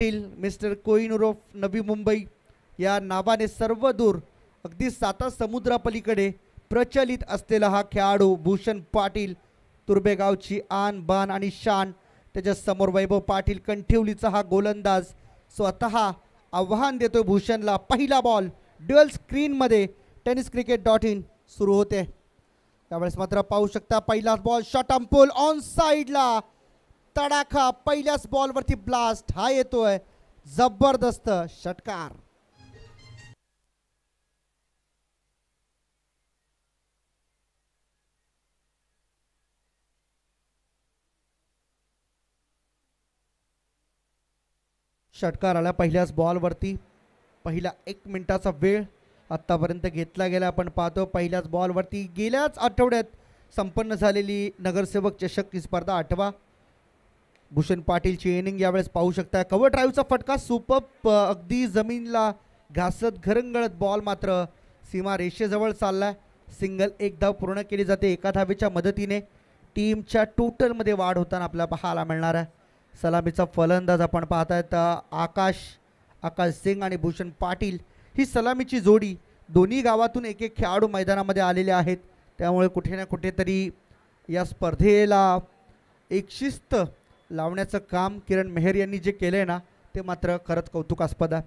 Mister Kohinoor of Navi Mumbai या नावाने सर्वदूर अगदी साता समुद्रापलीकडे प्रचलित असलेला हा खेळाडू भूषण पाटील, तुर्भेगावची आन बान आणि शान. त्याच्या समोर वैभव पाटील कंठिवलीचा हा गोलंदाज स्वतः आव्हान देतोय भूषणला. पहिला बॉल ड्युअल स्क्रीनमध्ये tenniscricket.in सुरू होते. त्यावेळेस मात्र पाहू शकता पहिलाच बॉल शॉट अंपूल ऑन साईडला तडाखा. पहिल्याच बॉलवरती ब्लास्ट हा येतोय, जबरदस्त षटकार. षटकार आला पहिल्याच बॉलवरती. पहिला 1 मिनिटाचा वेळ आत्तापर्यंत घेतला गेला. आपण पाहतो पहिल्याच बॉलवरती गेल्याच आठवड्यात संपन्न झालेली नगरसेवक चषक ही स्पर्धा 8वा. भूषण पाटीलची इनिंग यावेळेस पाहू शकता. कव्हर ड्राईव्हचा फटका सुपर, अगदी जमीनला घासत घरंगळत बॉल मात्र सीमा रेषेजवळ चाललाय. सिंगल 1 धाव पूर्ण केली जाते. एका धावेच्या मदतीने टीमच्या टोटलमध्ये वाढ होताना आपल्याला पाहायला मिळणार आहे. सलामीचा फलंदाज आपण पाहतायत आकाश सिंग आणि भूषण पाटील. ही सलामीची जोडी दोन्ही गावातून एक एक खेळाडू मैदानामध्ये आलेले आहेत. त्यामुळे कुठे ना कुठेतरी या स्पर्धेला एक शिस्त लावण्याचं काम किरण मेहर यांनी जे केलंय ना ते मात्र खरंच कौतुकास्पद आहे.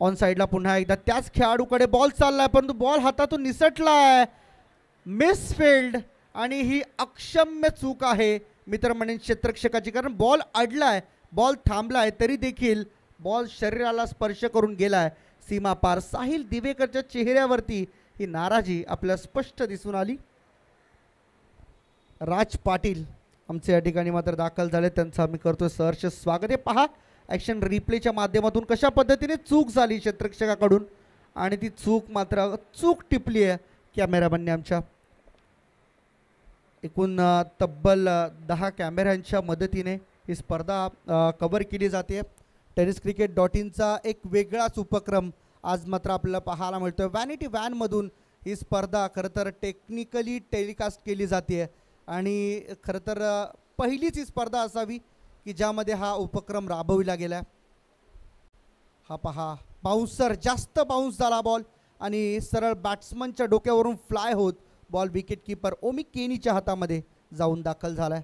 ऑन साईडला पुन्हा एकदा त्याच खेळाडूकडे बॉल चाललाय, परंतु बॉल हातातून निसटलाय. मिसफिल्ड आणि ही अक्षम्य चूक आहे मित्र म्हणेन क्षेत्ररक्षकाची, कारण बॉल अडलाय, बॉल थांबलाय तरी देखील बॉल शरीराला स्पर्श करून गेलाय सीमा पार. साहिल दिवेकरच्या चेहऱ्यावरती ही नाराजी आपल्याला स्पष्ट दिसून आली. राज पाटील आमचे या ठिकाणी मात्र दाखल झाले, त्यांचं आम्ही करतोय सहर्ष स्वागत आहे. पहा ॲक्शन रिप्लेच्या माध्यमातून कशा पद्धतीने चूक झाली क्षेत्ररक्षकाकडून आणि ती चूक टिपली आहे कॅमेरामॅनने आमच्या. एकूण तब्बल 10 कॅमेऱ्यांच्या मदतीने ही स्पर्धा कव्हर केली जाते. tenniscricket.inचा एक वेगळाच उपक्रम आज मात्र आपल्याला पाहायला मिळतोय. व्हॅनिटी व्हॅनमधून ही स्पर्धा खरं तर टेक्निकली टेलिकास्ट केली जाते आणि खरं तर पहिलीच ही स्पर्धा असावी की ज्यामध्ये हा उपक्रम राबविला गेला. हा पहा बाउन्सर, जास्त बाउन्स झाला बॉल आणि सरळ बॅट्समनच्या डोक्यावरून फ्लाय होत बॉल विकेट कीपर ओमी केनीच्या हातामध्ये जाऊन दाखल झालाय.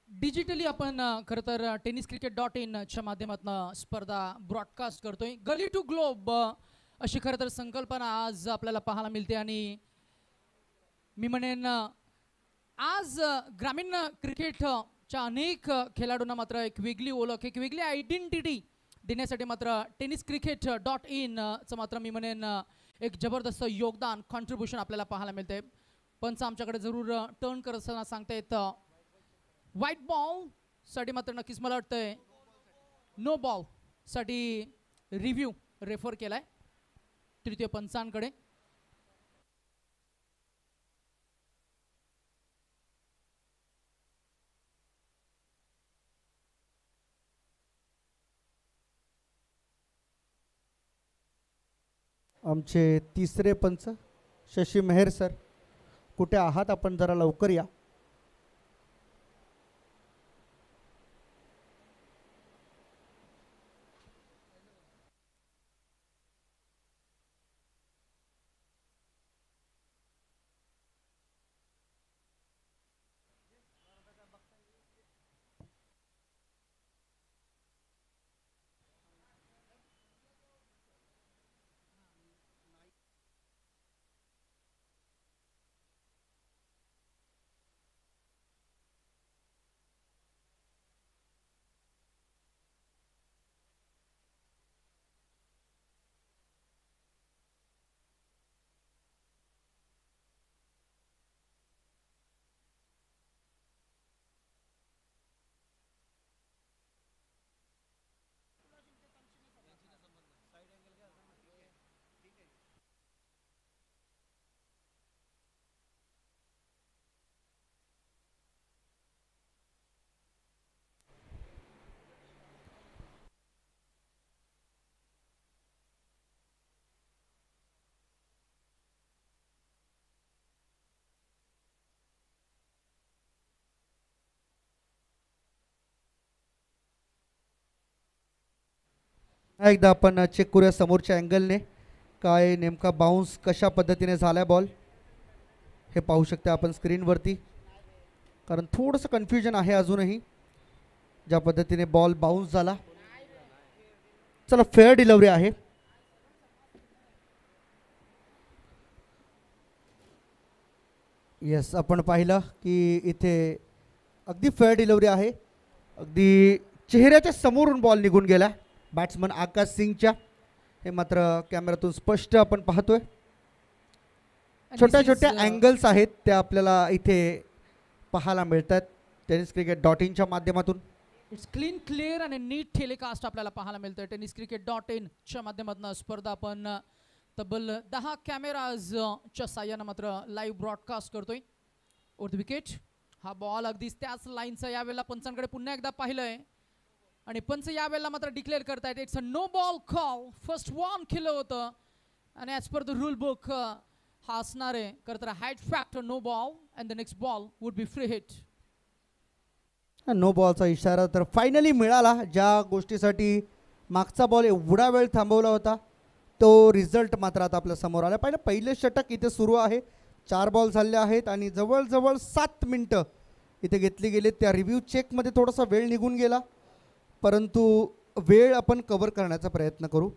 डिजिटली आपण खरं तर tenniscricket.in च्या माध्यमातून स्पर्धा ब्रॉडकास्ट करतोय. गली टू ग्लोब अशी खरं तर संकल्पना आज आपल्याला पाहायला मिळते आणि मी म्हणेन आज ग्रामीण क्रिकेटच्या अनेक खेळाडूंना मात्र एक वेगळी ओळख, एक वेगळी आयडेंटिटी देण्यासाठी मात्र tenniscricket.in चं मात्र मी म्हणेन एक जबरदस्त योगदान, कॉन्ट्रीब्युशन आपल्याला पाहायला मिळते. पंच आमच्याकडे जरूर टर्न करत असताना सांगतायत व्हाईट बॉल साठी मात्र नक्कीच मला वाटतंय नो बॉल साठी रिव्ह्यू रेफर केलाय तृतीय पंचांकडे. आमचे तिसरे पंच शशी मेहर सर, कुठे आहात आपण? जरा लवकर या. एकदा आपण चेक करूया समोरच्या अँगलने काय नेमका बाउन्स कशा पद्धतीने झाला बॉल हे पाहू शकता आपण स्क्रीनवरती, कारण थोडंसं कन्फ्युजन आहे अजूनही ज्या पद्धतीने बॉल बाउन्स झाला. चला फेअर डिलिव्हरी आहे. येस, आपण पाहिलं की इथे अगदी फेअर डिलिव्हरी आहे. अगदी चेहऱ्याच्या समोरून बॉल निघून गेला बॅट्समन आकाश सिंगच्या. हे मात्र कॅमेऱ्यातून स्पष्ट आपण पाहतोय. छोट्या छोट्या अँगल्स आहेत त्या आपल्याला इथे पाहायला मिळतात tenniscricket.in च्या माध्यमातून. इट्स क्लीन क्लिअर आणि नीट टेलिकास्ट आपल्याला पाहायला मिळतं tenniscricket.in च्या माध्यमातून. स्पर्धा आपण तब्बल 10 कॅमेराजच्या साह्यानं मात्र लाईव्ह ब्रॉडकास्ट करतोय. ओव्हर द विकेट हा बॉल अगदीच त्याच लाईनचा यावेळेला पंचांकडे पुन्हा एकदा पाहिलंय आणि पंच यावेळेला मात्र डिक्लेअर करतायत it's a no ball call. First one केलं होतं आणि as per the rule book हा असणार आहे खरं तर height factor no ball and the next ball would be free hit. No बॉलचा इशारा तर फायनली मिळाला. ज्या गोष्टीसाठी मागचा बॉल एवढा वेळ थांबवला होता तो रिझल्ट मात्र आता आपल्या समोर आला. पहिले षटक इथे सुरू आहे. 4 बॉल झाले आहेत आणि जवळजवळ 7 मिनटं इथे घेतली गेली. त्या रिव्ह्यू चेकमध्ये थोडासा वेळ निघून गेला, परंतु वेळ आपण कव्हर करण्याचा प्रयत्न करू.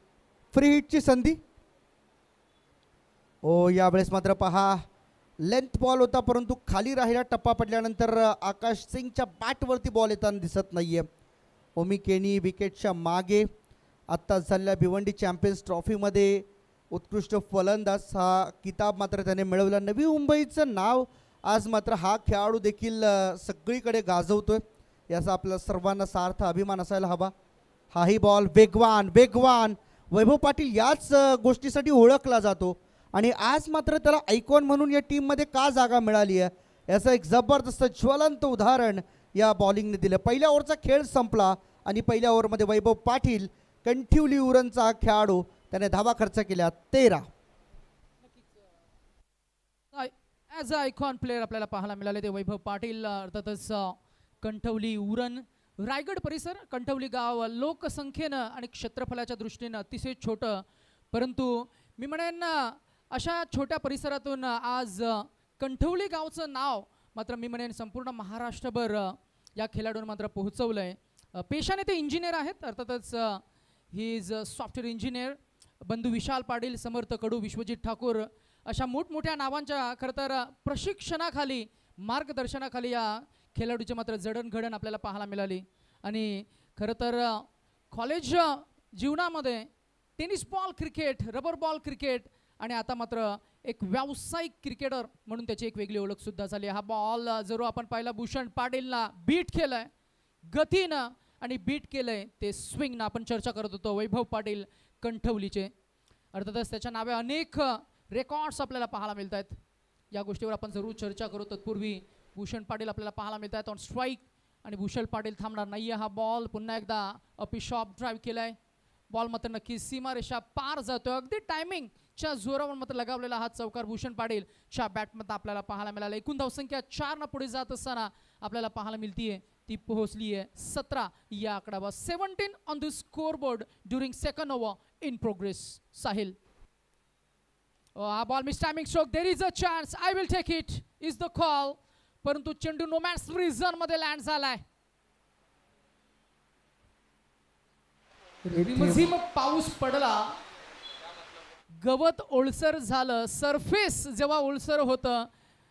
फ्री हिटची संधी. यावेळेस मात्र पहा लेंथ बॉल होता, परंतु खाली राहिला. टप्पा पडल्यानंतर आकाश सिंगच्या बॅटवरती बॉल येताना दिसत नाहीये. ओमी केनी विकेटच्या मागे. आत्ता झालेल्या भिवंडी चॅम्पियन्स ट्रॉफीमध्ये उत्कृष्ट फलंदाज हा किताब मात्र त्याने मिळवला. नवी मुंबईचं नाव आज मात्र हा खेळाडू देखील सगळीकडे गाजवतोय, याचा आपल्या सर्वांना सार्थ अभिमान असायला हवा. हाही बॉल वेगवान वेगवान. वैभव पाटील याच गोष्टीसाठी ओळखला जातो आणि आज मात्र त्याला आयकॉन म्हणून या टीममध्ये का जागा मिळाली आहे याचं एक जबरदस्त ज्वलंत उदाहरण या बॉलिंगने दिलं. पहिल्या ओव्हरचा खेळ संपला आणि पहिल्या ओव्हरमध्ये वैभव पाटील कंठिवली उरणचा खेळाडू त्याने धावा खर्च केल्या 13. ॲज अ आयकॉन प्लेअर आपल्याला पाहायला मिळाले ते वैभव पाटील. अर्थातच कंठवली उरण रायगड परिसर. कंठवली गाव लोकसंख्येनं आणि क्षेत्रफळाच्या दृष्टीनं अतिशय छोटं, परंतु मी म्हणेन अशा छोट्या परिसरातून आज कंठवली गावचं नाव मात्र मी म्हणेन संपूर्ण महाराष्ट्रभर या खेळाडूंना मात्र पोहोचवलं आहे. पेशाने ते इंजिनियर आहेत. अर्थातच ही इज सॉफ्टवेअर इंजिनियर. बंधू विशाल पाटील, समर्थ कडू, विश्वजित ठाकूर अशा मोठमोठ्या नावांच्या खरं तर प्रशिक्षणाखाली मार्गदर्शनाखाली या खेळाडूची मात्र जडणघडण आपल्याला पाहायला मिळाली. आणि खरं तर कॉलेज जीवनामध्ये tennis ball cricket, rubber ball cricket आणि आता मात्र एक व्यावसायिक क्रिकेटर म्हणून त्याची एक वेगळी ओळख सुद्धा झाली. हा बॉल जरूर आपण पाहिला भूषण पाटीलला बीट केलंय गतीनं आणि बीट केलंय ते स्विंगनं. आपण चर्चा करत होतो वैभव पाटील कंठवलीचे. अर्थातच त्याच्या नावे अनेक रेकॉर्ड्स आपल्याला पाहायला मिळत आहेत. या गोष्टीवर आपण जरूर चर्चा करू. तत्पूर्वी भूषण पाटील आपल्याला पाहायला मिळत आहेत ऑन स्ट्राईक आणि भूषण पाटील थांबणार नाही आहे. हा बॉल पुन्हा एकदा अपी शॉप ड्राईव्ह केलाय. बॉल मात्र नक्की सीमारेषा पार जातोय. अगदी टायमिंगच्या जोरावर मात्र लगावलेला हा चौकार भूषण पाटीलच्या बॅटमध्ये आपल्याला पाहायला मिळाला. एकूण धावसंख्या 4 न पुढे जात असताना आपल्याला पाहायला मिळतीये ती पोहोचली आहे 17 या आकडावर. 17 on the score board during second over in progress. Sahil हा ball miss timing stroke. There is a chance, I will take it is the call, परंतु चेंडू नोमॅन्स फ्री झोन मध्ये लँड झालाय. रिमझिम पाऊस पडला, गवत ओलसर झालं. सरफेस जेव्हा ओलसर होतं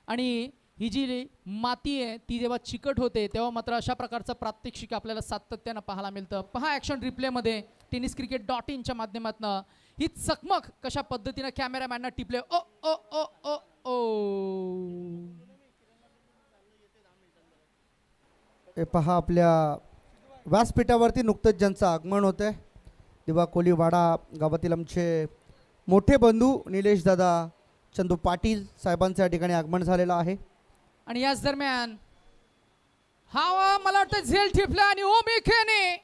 आणि ही जी माती आहे ती जेव्हा चिकट होते तेव्हा मात्र अशा प्रकारचं प्रात्यक्षिक आपल्याला सातत्यानं पाहायला मिळतं. पहा ॲक्शन रिप्लेमध्ये tenniscricket.in च्या माध्यमातून ही चकमक कशा पद्धतीनं कॅमेरामॅनना टिपले. ओ ओ ओ ओ ओ हे पहा आपल्या व्यासपीठावरती नुकतंच ज्यांचं आगमन होतं आहे दिवा कोलीवाडा गावातील आमचे मोठे बंधू निलेश दादा चंदू पाटील साहेबांचं या ठिकाणी आगमन झालेलं आहे. आणि याच दरम्यान हा मला वाटतं झेल टिपला आणि ओमी केनी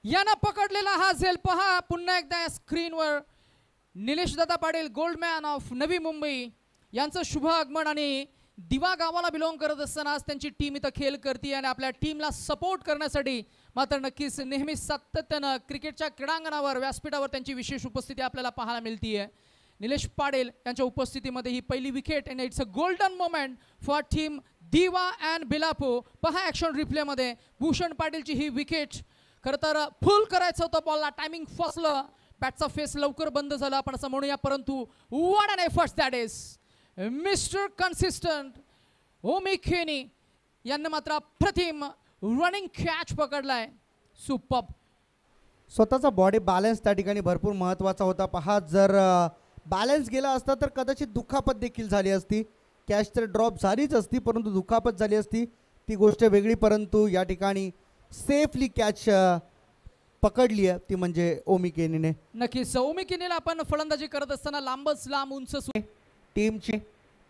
यानं पकडलेला हा झेल पहा पुन्हा एकदा या स्क्रीनवर. निलेश दादा पाटील गोल्डमॅन ऑफ नवी मुंबई यांचं शुभ आगमन आणि दिवा गावाला बिलॉंग करत असतानाच त्यांची टीम इथं खेळ करते आणि आपल्या टीमला सपोर्ट करण्यासाठी मात्र नक्कीच नेहमी सातत्यानं क्रिकेटच्या क्रीडांगणावर व्यासपीठावर त्यांची विशेष उपस्थिती आपल्याला पाहायला मिळते. निलेश पाटील यांच्या उपस्थितीमध्ये ही पहिली विकेट आणि it's a golden moment for team दिवा अँड बिलापो. पहा ॲक्शन रिप्लेमध्ये भूषण पाटीलची ही विकेट. खरं तर फुल करायचं होतं बॉलला, टायमिंग फसलं, बॅटचा फेस लवकर बंद झाला आपण असं म्हणूया. परंतु what an efforts that is. Mister consistent Omi Kheni यांनी मात्र अप्रतिम रनिंग कॅच पकडलाय. सुपर. स्वतःचा बॉडी बॅलन्स त्या ठिकाणी भरपूर महत्त्वाचा होता. पहा जर बॅलन्स गेला असता तर कदाचित दुखापत देखील झाली असती. कॅच तर ड्रॉप झालीच असती परंतु दुखापत झाली असती ती गोष्ट वेगळी. परंतु या ठिकाणी सेफली कॅच पकडली आहे ती म्हणजे ओमी केनीने. नक्कीच ओमी केनीला आपण फलंदाजी करत असताना लांबच लांब उंच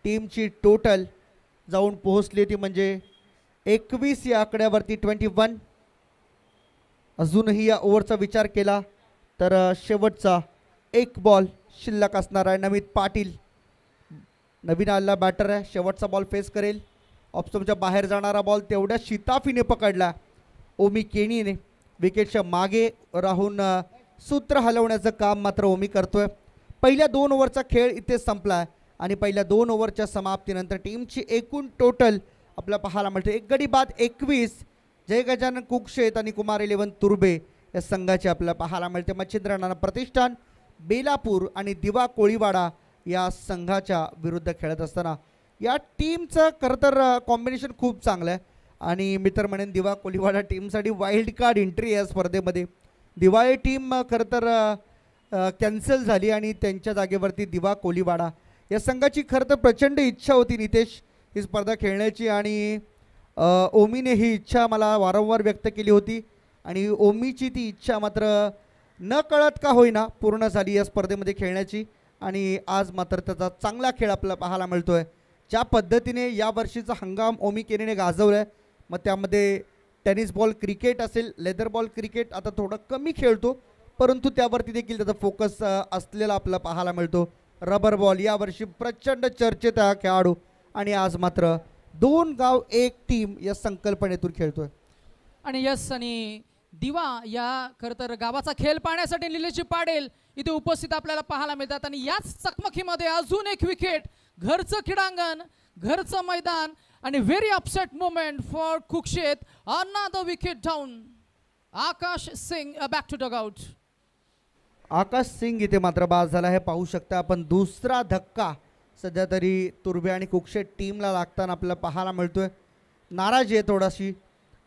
टीमची टोटल जाऊन पोहोचली ती म्हणजे 21 या आकड्यावरती 21. अजूनही या ओव्हरचा विचार केला तर शेवटचा एक बॉल शिल्लक असणार आहे. नमित पाटील नवीन आलेला बॅटर आहे, शेवटचा बॉल फेस करेल. ऑप्शनच्या बाहेर जाणारा बॉल तेवढ्या शिताफीने पकडला ओमी केनीने. विकेटच्या मागे राहून सूत्र हलवण्याचं काम मात्र ओमी करतोय. पहिल्या 2 ओव्हरचा खेळ इथे संपला आहे आणि पहिल्या 2 ओव्हरच्या समाप्तीनंतर टीमची एकूण टोटल आपल्याला पाहायला मिळते. एक गडी बाद 21 जय गजानन कुकशेत आणि कुमार 11 तुर्बे या संघाची आपल्याला पाहायला मिळते. मच्छिंद्र नाना प्रतिष्ठान बेलापूर आणि दिवा कोळीवाडा या संघाच्या विरुद्ध खेळत असताना या टीमचं खरं तर कॉम्बिनेशन खूप चांगलं आहे. आणि मी तर म्हणेन दिवा कोळीवाडा टीमसाठी वाईल्ड कार्ड एंट्री या स्पर्धेमध्ये. दिवाळी टीम खरं तर कॅन्सल झाली आणि त्यांच्या जागेवरती दिवा कोळीवाडा या संघाची खरं तर प्रचंड इच्छा होती नितेश ही स्पर्धा खेळण्याची. आणि ओमीने ही इच्छा मला वारंवार व्यक्त केली होती आणि ओमीची ती इच्छा मात्र न कळत का होईना पूर्ण झाली या स्पर्धेमध्ये खेळण्याची. आणि आज मात्र त्याचा चांगला खेळ आपल्याला पाहायला मिळतोय. ज्या पद्धतीने या वर्षीचा हंगाम ओमी केनीने गाजवला आहे मग त्यामध्ये टेनिस बॉल क्रिकेट असेल, लेदर बॉल क्रिकेट आता थोडं कमी खेळतो परंतु त्यावरती देखील त्याचा फोकस असलेला आपल्याला पाहायला मिळतो. रबर बॉल यावर्षी प्रचंड चर्चेत हा खेळाडू आणि आज मात्र 2 गाव 1 टीम या संकल्पनेतून खेळतोय. आणि यस आणि दिवा या खरं तर गावाचा खेळ पाहण्यासाठी निलेश पाटील इथे उपस्थित आपल्याला पाहायला मिळतात. आणि याच चकमकीमध्ये अजून एक विकेट. घरचं क्रीडांगण, घरचं मैदान आणि व्हेरी अपसेट मोमेंट फॉर कुकशेत. Another wicket down. Akash Singh back to Akash Singh इथे मात्र बाद झाला हे पाहू शकता आपण. दुसरा धक्का सध्या तरी तुर्बे आणि कुकशेट टीमला लागताना आपल्याला पाहायला मिळतोय. नाराजी आहे थोडाशी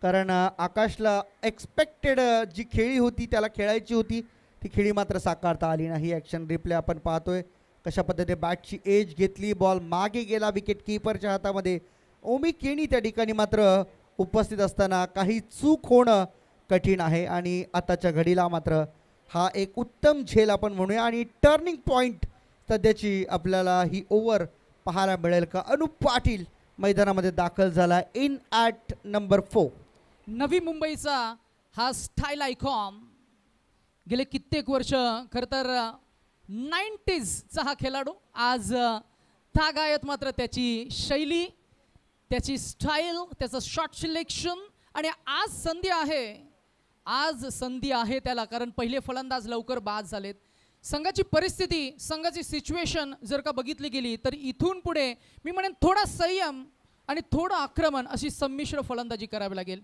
कारण आकाशला एक्सपेक्टेड जी खेळी होती त्याला खेळायची होती ती खेळी मात्र साकारता आली नाही. ॲक्शन रिप्ले आपण पाहतोय कशा पद्धतीने बॅटची एज घेतली, बॉल मागे गेला विकेट कीपरच्या हातामध्ये. ओमी केनी त्या ठिकाणी मात्र उपस्थित असताना काही चूक होणं कठीण आहे आणि आताच्या घडीला मात्र हा एक उत्तम झेल आपण म्हणूया. आणि टर्निंग पॉईंट सध्याची आपल्याला ही ओव्हर पाहायला मिळेल का. अनुप पाटील मैदानामध्ये दाखल झाला इन ॲट नंबर 4. नवी मुंबईचा हा स्टाईल आयकॉन गेले कित्येक वर्ष खरं तर 90sचा हा खेळाडू आज तागायत मात्र त्याची शैली, त्याची स्टाईल, त्याचं शॉट सिलेक्शन. आणि आज संधी आहे त्याला कारण पहिले फलंदाज लवकर बाद झालेत. संघाची परिस्थिती, संघाची सिच्युएशन जर का बघितली गेली तर इथून पुढे मी म्हणेन थोडा संयम आणि थोडं आक्रमण अशी संमिश्र फलंदाजी करावी लागेल.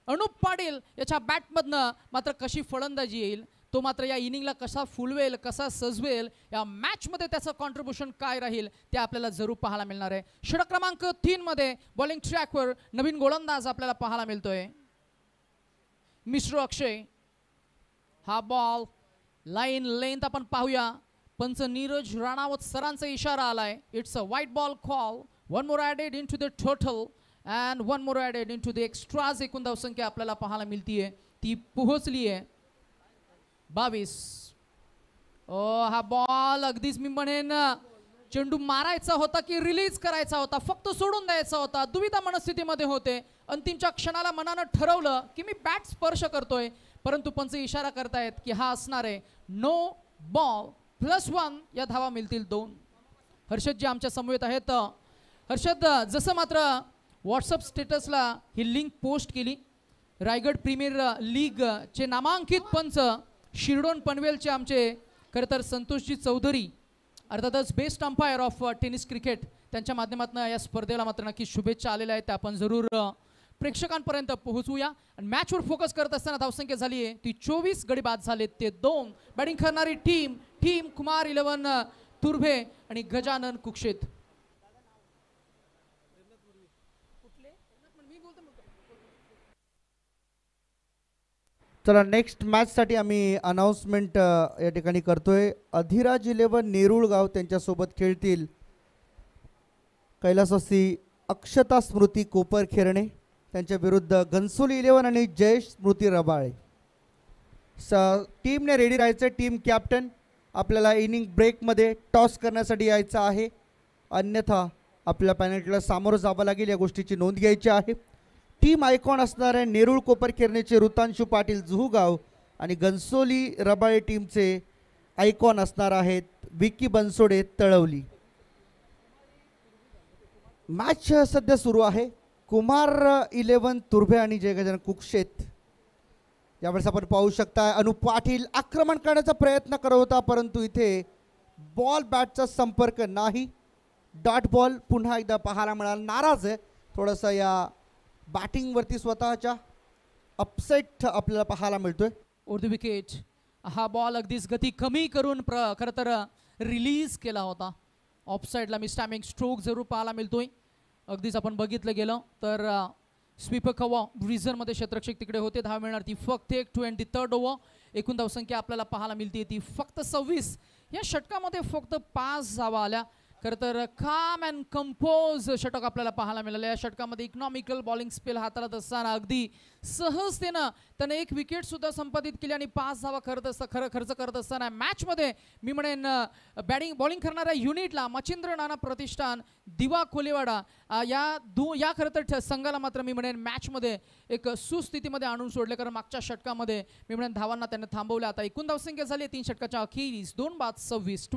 अनुप पाटील याच्या बॅटमधनं मात्र कशी फलंदाजी येईल, तो मात्र या इनिंगला कसा फुलवेल, कसा सजवेल, या मॅचमध्ये त्याचं कॉन्ट्रीब्युशन काय राहील ते आपल्याला जरूर पाहायला मिळणार आहे. षटक क्रमांक 3 मध्ये बॉलिंग ट्रॅकवर नवीन गोलंदाज आपल्याला पाहायला मिळतोय मिस्टर अक्षय. हा बॉल लाईन लेंथ आपण पाहूया. पंच नीरज राणावत सरांचा इशारा आलाय. इट्स अ वाईट ball call. 1 more added into the total and 1 more added into the extras. एकूण धावसंख्या आपल्याला पाहायला मिळतीये ती पोहोचली आहे 22. हा बॉल अगदीच मी म्हणेन चेंडू मारायचा होता की रिलीज करायचा होता, फक्त सोडून द्यायचा होता. दुविधा मनस्थितीमध्ये होते. अंतिमच्या क्षणाला मनानं ठरवलं की मी बॅट स्पर्श करतोय परंतु पंच इशारा करतायत की हा असणार आहे नो बॉल. +1 या धावा मिळतील 2. हर्षद जी आमच्या समवेत आहेत हर्षद, जसं मात्र व्हॉट्सअप स्टेटसला ही लिंक पोस्ट केली, रायगड प्रीमियर लीगचे नामांकित पंच शिरडोन पनवेलचे आमचे खरं तर संतोषजी चौधरी, अर्थातच best umpire of tennis cricket, त्यांच्या माध्यमातून या स्पर्धेला मात्र नक्की शुभेच्छा आलेल्या आहेत, त्या आपण जरूर प्रेक्षकांपर्यंत पोहोचूया. आणि मॅचवर फोकस करत असताना धावसंख्या झाली आहे ती 24, गडी बाद झालेत ते 2. बॅटिंग करणारी टीम कुमार 11 तुर्भे आणि गजानन कुक्षेत. चला नेक्स्ट मॅचसाठी आम्ही अनाऊन्समेंट या ठिकाणी करतोय. अधिराज 11 नेरूळ गाव त्यांच्यासोबत खेळतील कैलासवासी अक्षता स्मृती कोपर खेरणे, त्यांच्या विरुद्ध घनसोली 11 आणि जयेश स्मृती रबाळे. टीमने रेडी राहायचं. टीम कॅप्टन आपल्याला इनिंग ब्रेकमध्ये टॉस करण्यासाठी यायचं आहे, अन्यथा आपल्या पॅनल्टीला सामोरं जावं लागेल, या गोष्टीची नोंद घ्यायची आहे. टीम आयकॉन असणाऱ्या नेरूळ कोपर खेरणेचे ऋतांशू पाटील जुहूगाव आणि घनसोली रबाळे टीमचे आयकॉन असणार आहेत विकी बनसोडे तळवली. मॅच सध्या सुरू आहे. कुमार 11 तुर्भे आणि जय गजानन कुक्षेत. यावेळेस आपण पाहू शकता अनु पाटील आक्रमण करण्याचा प्रयत्न करत होता, परंतु इथे बॉल बॅटचा संपर्क नाही. डॉट बॉल पुन्हा एकदा पाहायला मिळाला. नाराज आहे थोडंसं या बॅटिंगवरती, स्वतःच्या अपसेट आपल्याला पाहायला मिळतोय. ओव्हर द विकेट हा बॉल अगदीच गती कमी करून खरं तर रिलीज केला होता. ऑफसाईडला मिसटायमिंग स्ट्रोक जरूर पाहायला मिळतोय. अगदीच आपण बघितलं गेलं तर स्वीपर कवा रिझनमध्ये क्षेत्ररक्षक तिकडे होते. धाव मिळणार ती फक्त 23rd ओव्हर. एकूण धावसंख्या आपल्याला पाहायला मिळते ती फक्त 26. या षटकामध्ये फक्त 5 धावा आल्या. खरं तर काम अँड कंपोज षटक आपल्याला पाहायला मिळालं. या षटकामध्ये इकॉनॉमिकल बॉलिंग स्पेल हाताळत असताना अगदी सहजतेनं त्यानं 1 विकेट सुद्धा संपादित केली आणि 5 धावा खर्च करत असताना मॅचमध्ये मी म्हणेन बॉलिंग करणाऱ्या युनिटला मच्छिंद्र नाना प्रतिष्ठान, दिवा कोलेवाडा या खरं तर संघाला मात्र मी म्हणेन मॅचमध्ये एक सुस्थितीमध्ये आणून सोडले, कारण मागच्या षटकामध्ये मी म्हणेन धावांना त्यांनी थांबवलं. आता एकूण धावसंख्या झाली 3 षटकाच्या अखेरीस 2 बाद 26,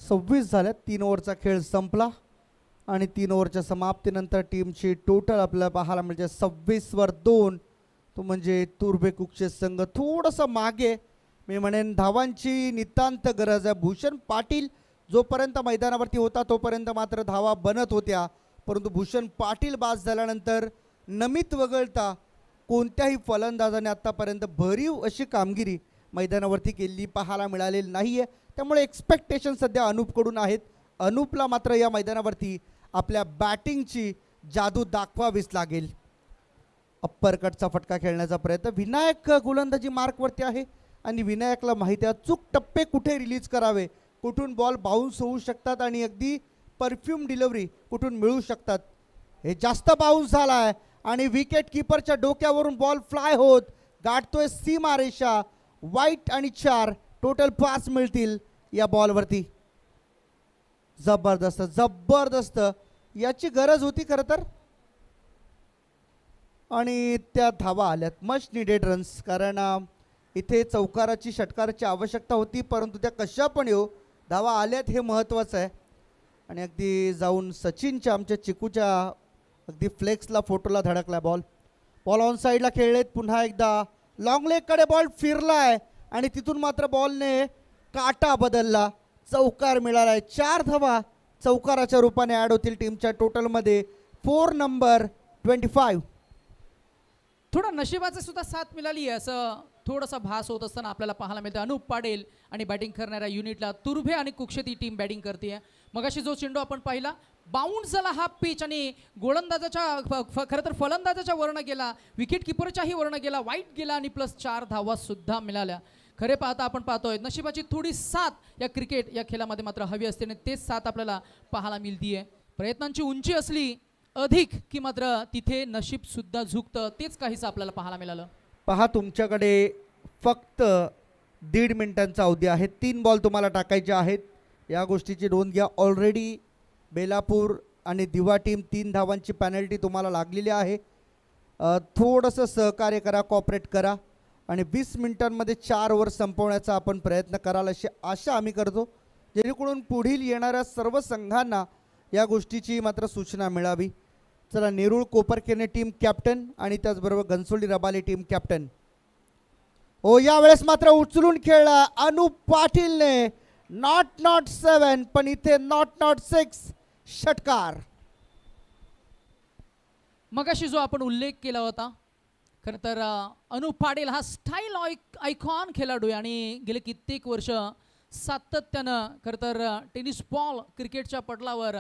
26 झाल्यात. 3 ओव्हरचा खेळ संपला आणि 3 ओव्हरच्या समाप्तीनंतर टीमची टोटल आपल्याला पाहायला मिळते 26वर 2. तो म्हणजे तुर्भे कुक्षेत संघ थोडंसं मागे, मी म्हणेन धावांची नितांत गरज आहे. भूषण पाटील जोपर्यंत मैदानावरती होता तोपर्यंत मात्र धावा बनत होत्या, परंतु भूषण पाटील बाद झाल्यानंतर नमित वगळता कोणत्याही फलंदाजाने आत्तापर्यंत भरीव अशी कामगिरी मैदानावरती केली पाहायला मिळालेली नाही आहे. त्यामुळे एक्सपेक्टेशन सध्या अनूपकडून आहेत. अनूपला मात्र या मैदानावरती आपल्या बॅटिंगची जादू दाखवावीच लागेल. अप्परकटचा फटका खेळण्याचा प्रयत्न. विनायक गोलंदाजी मार्कवरती आहे आणि विनायकला माहिती आहे चूक टप्पे कुठे रिलीज करावे, कुठून बॉल बाउन्स होऊ शकतात आणि अगदी परफ्यूम डिलिव्हरी कुठून मिळू शकतात. हे जास्त बाउन्स झाला आहे आणि विकेट किपरच्या डोक्यावरून बॉल फ्लाय होत गाठतोय सीमारेषा. वाईट आणि 4 टोटल 5 मिळतील या बॉलवरती. जबरदस्त जबरदस्त याची गरज होती खरं तर, आणि त्या धावा आल्यात. मच निडेड रन्स, कारण इथे चौकाराची षटकाराची आवश्यकता होती, परंतु त्या कशा पण येऊ धावा आल्यात हे महत्त्वाचं आहे. आणि अगदी जाऊन सचिनच्या आमच्या चिकूच्या अगदी फ्लेक्सला फोटोला धडकला बॉल ऑन साईडला खेळलेत. पुन्हा एकदा लॉंग लेगकडे बॉल फिरलाय आणि तिथून मात्र बॉलने काटा बदलला. चौकार मिळाला आहे. 4 धावा चौकाराच्या रूपाने ॲड होतील टीमच्या टोटलमध्ये. 4 नंबर 25. थोडा नशिबाचा सुद्धा साथ मिळाली आहे असं थोडासा भास होत असताना आपल्याला पाहायला मिळतं. अनूप पाटील आणि बॅटिंग करणाऱ्या युनिटला तुर्भे आणि कुक्षेत ही टीम बॅटिंग करते. मगाशी जो चेंडू आपण पाहिला बाउन्स झाला हा पिच आणि गोलंदाजाच्या खरं तर फलंदाजाच्या वर्ण गेला, विकेट किपरच्याही वर्ण गेला, वाईट गेला आणि प्लस 4 धावा सुद्धा मिळाल्या. खरे पाहता आपण पाहतोय नशिबाची थोडी साथ या क्रिकेट या खेळामध्ये मात्र हवी असते आणि तेच साथ आपल्याला पाहायला मिळतीये. प्रयत्नांची उंची असली अधिक की मात्र तिथे नशीब सुद्धा झुकतं, तेच काहीच आपल्याला पाहायला मिळालं. पहा तुमच्याकडे फक्त 1.5 मिनिटांचा अवधी आहे. 3 बॉल तुम्हाला टाकायचे आहेत. या गोष्टीची नोंद घ्या. ऑलरेडी बेलापूर आणि दिवा टीम 3 धावांची पॅनल्टी तुम्हाला लागलेली आहे. थोडंसं सहकार्य करा, कॉपरेट करा आणि 20 मिनिटांमध्ये 4 ओव्हर संपवण्याचा आपण प्रयत्न कराल अशी आशा आम्ही करतो. जेणेकरून पुढील येणाऱ्या सर्व संघांना या गोष्टीची मात्र सूचना मिळावी. चला, नेरूळ कोपरखेरणे टीम कॅप्टन आणि त्याचबरोबर घनसोली रबाले टीम कॅप्टन. हो, यावेळेस मात्र उचलून खेळला अनुप पाटीलने. नॉट 7 पण इथे नॉट 6 षटकार. मगाशी जो आपण उल्लेख केला होता, खरं तर अनुप पाटील हा स्टाईल आयकॉन खेळाडू आहे आणि गेले कित्येक वर्ष सातत्यानं खरं तर टेनिस बॉल क्रिकेटच्या पटलावर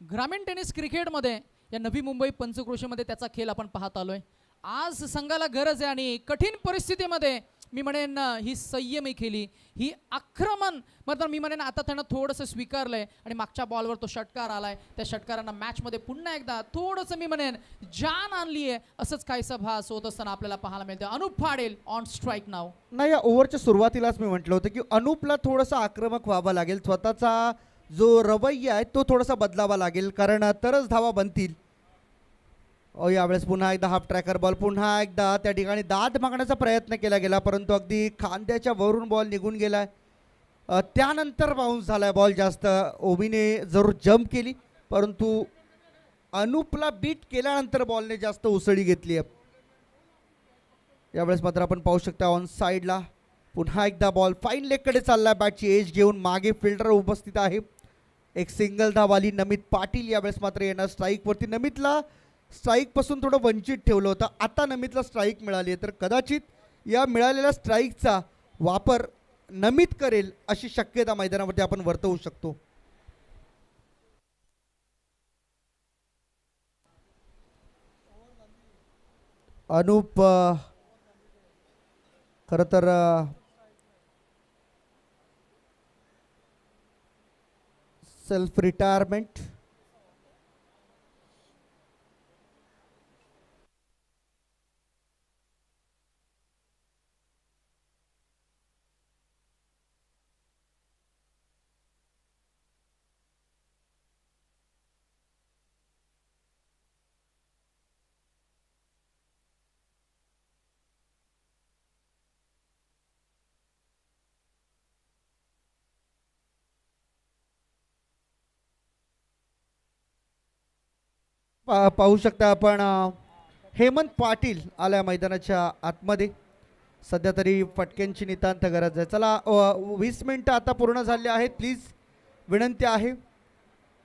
ग्रामीण टेनिस क्रिकेटमध्ये या नवी मुंबई पंचक्रोशीमध्ये त्याचा खेळ आपण पाहत आलोय. आज संघाला गरज आहे आणि कठीण परिस्थितीमध्ये मी म्हणेन ही संयमी खेळली, ही आक्रमण मतलब मी म्हणेन आता त्यानं थोडंसं स्वीकारलंय आणि मागच्या बॉलवर तो षटकार आलाय. त्या षटकारांना मॅचमध्ये पुन्हा एकदा थोडंसं मी म्हणेन जान आणली आहे, असंच काहीसा भास होत असताना आपल्याला पाहायला मिळतं. अनुप पाटील ऑन स्ट्राईक नाव. नाही, या ओव्हरच्या सुरुवातीलाच मी म्हटलं होतं की अनुपला थोडंसं आक्रमक व्हावं लागेल. स्वतःचा जो रवैया आहे तो थोडासा बदलावा लागेल, कारण तरच धावा बनतील. यावेळेस पुन्हा एकदा हाफ ट्रॅकर बॉल, पुन्हा एकदा त्या ठिकाणी दाद मागण्याचा प्रयत्न केला गेला, परंतु अगदी खांद्याच्या वरून बॉल निघून गेलाय. त्यानंतर बाउन्स झालाय बॉल. जास्त ओमीने जरूर जम्प केली, परंतु अनुपला बीट केल्यानंतर बॉलने जास्त उसळी घेतली आहे. यावेळेस मात्र आपण पाहू शकता ऑन साईडला पुन्हा एकदा बॉल फाईन लेगकडे चालला. बॅटची एज घेऊन मागे फिल्डर उपस्थित आहे. एक सिंगल धावाली नमित पाटील. यावेळेस मात्र येणार स्ट्राईकवरती. नमितला स्ट्राईकपासून थोडं वंचित ठेवलं होतं, आता नमितला स्ट्राईक मिळाली आहे, तर कदाचित या मिळालेल्या स्ट्राईकचा वापर नमित करेल अशी शक्यता मैदानावरती आपण वर्तवू शकतो. अनुप खरं तर सेल्फ रिटायरमेंट. पाहू शकता आपण हेमंत पाटील आल्या मैदानाच्या आतमध्ये. सध्या तरी फटक्यांची नितांत गरज आहे. चला, 20 मिनिटं आता पूर्ण झाली आहेत. प्लीज विनंती आहे,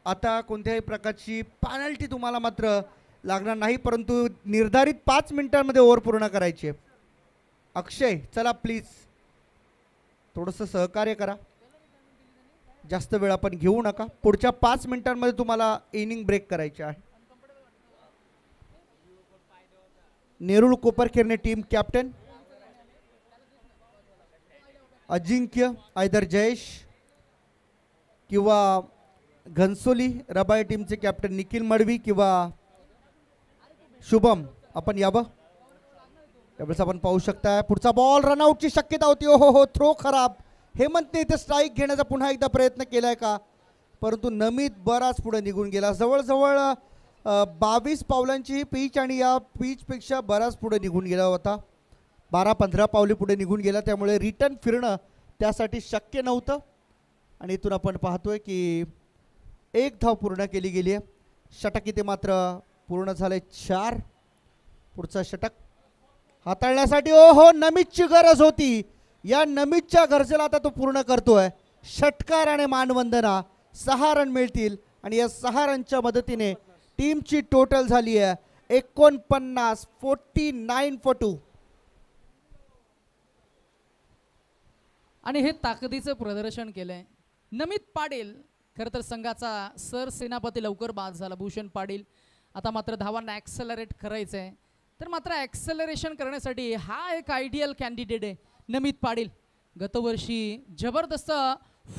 आता कोणत्याही प्रकारची पॅनल्टी तुम्हाला मात्र लागणार नाही, परंतु निर्धारित 5 मिनिटांमध्ये ओव्हर पूर्ण करायची आहे. अक्षय, चला प्लीज थोडंसं सहकार्य करा, जास्त वेळ आपण घेऊ नका. पुढच्या 5 मिनिटांमध्ये तुम्हाला इनिंग ब्रेक करायची आहे. नेरूळ कोपरखेरणे टीम कॅप्टन अजिंक्य आयदर जयेश किंवा घनसोली रबाळे टीमचे कॅप्टन निखिल मडवी किंवा शुभम, आपण यावं. त्यावेळेस आपण पाहू शकता पुढचा बॉल रनआउटची शक्यता होती. हो, थ्रो खराब. हेमंतने इथे स्ट्राईक घेण्याचा पुन्हा एकदा प्रयत्न केलाय का, परंतु नमित बराच पुढे निघून गेला. जवळजवळ 22 पावलांची ही पिच आणि या पिचपेक्षा बराच पुढे निघून गेला होता. 12-15 पावले पुढे निघून गेला, त्यामुळे रिटर्न फिरणं त्यासाठी शक्य नव्हतं. आणि इथून आपण पाहतोय की 1 धाव पूर्ण केली गेली आहे. षटक इथे मात्र पूर्ण झाले 4. पुढचा षटक हाताळण्यासाठी हो नमितची गरज होती. या नमितच्या गरजेला आता तो पूर्ण करतोय. षटकार आणि मानवंदना. 6 रन मिळतील आणि या 6 रनच्या मदतीने टीमची टोटल झाली आहे 49 for 2. आणि हे ताकदीचं प्रदर्शन केलंय नमित पाटील. खरं तर संघाचा सरसेनापती लवकर बाद झाला भूषण पाटील. आता मात्र धावांना ॲक्सेलरेट करायचं आहे, तर मात्र ॲक्सेलरेशन करण्यासाठी हा एक आयडियल कॅन्डिडेट आहे नमित पाटील. गतवर्षी जबरदस्त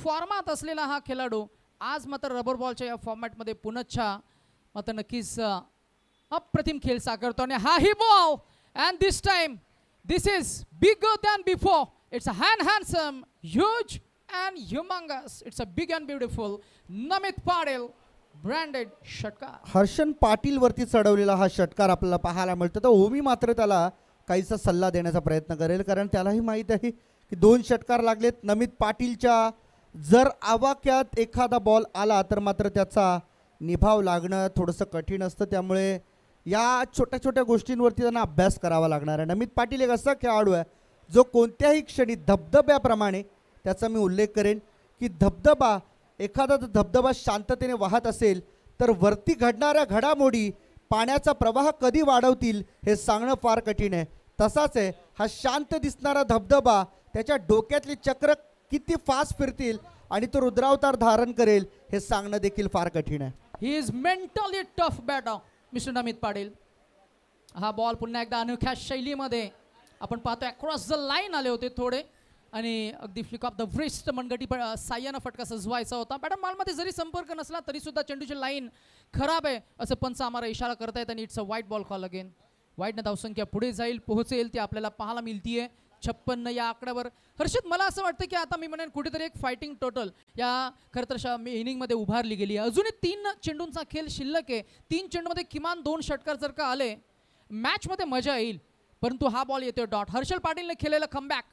फॉर्मात असलेला हा खेळाडू आज मात्र रबर बॉलच्या या फॉर्मॅटमध्ये पुनच्छा मात्र नक्कीच अप्रतिम खेळ साकारतो. आणि हा ही ball and this time this is bigger than before. It's a handsome huge and humongous. It's a big and beautiful Namit Patil branded षटकार. हर्षन पाटील वरती चढवलेला हा षटकार आपल्याला पाहायला मिळतो. तर ओमी मात्र त्याला काहीसा सल्ला देण्याचा प्रयत्न करेल, कारण त्यालाही माहीत आहे की 2 षटकार लागलेत. नमित पाटीलच्या जर आवाक्यात एखादा बॉल आला तर मात्र त्याचा निभाव लागणं थोडंसं कठीण असतं. त्यामुळे या छोट्या छोट्या गोष्टींवरती त्यांना अभ्यास करावा लागणार आहे. नमित पाटील एक असा खेळाडू आहे जो कोणत्याही क्षणी धबधब्याप्रमाणे, त्याचा मी उल्लेख करेन की एखादा धबधबा शांततेने वाहत असेल तर वरती घडणाऱ्या घडामोडी पाण्याचा प्रवाह कधी वाढवतील हे सांगणं फार कठीण आहे. तसाच आहे हा शांत दिसणारा धबधबा, त्याच्या डोक्यातली चक्र किती फास्ट फिरतील आणि तो रुद्रावतार धारण करेल हे सांगणं देखील फार कठीण आहे. He is mentally tough batter mister Namit Patil. हा बॉल पुन्हा एकदा अनोख्या शैलीमध्ये आपण पाहतो अक्रॉस द लाईन आले होते थोडे आणि अगदी फ्लिक ऑफ द व्रिस्ट मनगटी साह्यानं फटका सजवायचा होता. मॅडम बॉलमध्ये जरी संपर्क नसला तरी सुद्धा चेंडूची लाईन खराब आहे असं पंच आम्हाला इशारा करतायत आणि इट्स अ वाईट बॉल कॉल अगेन. वाईटनं धावसंख्या पुढे जाईल, पोहोचेल ती आपल्याला पाहायला मिळतीये 56 या आकड्यावर. हर्षित मला असं वाटतं की आता मी म्हणेन कुठेतरी एक फायटिंग टोटल या खरं तर इनिंगमध्ये उभारली गेली आहे. अजूनही 3 चेंडूंचा खेळ शिल्लक आहे. 3 चेंडूमध्ये किमान 2 षटकार जर का आले मॅचमध्ये मजा येईल. परंतु हा बॉल येतोय डॉट. हर्षल पाटीलने केलेलं कमबॅक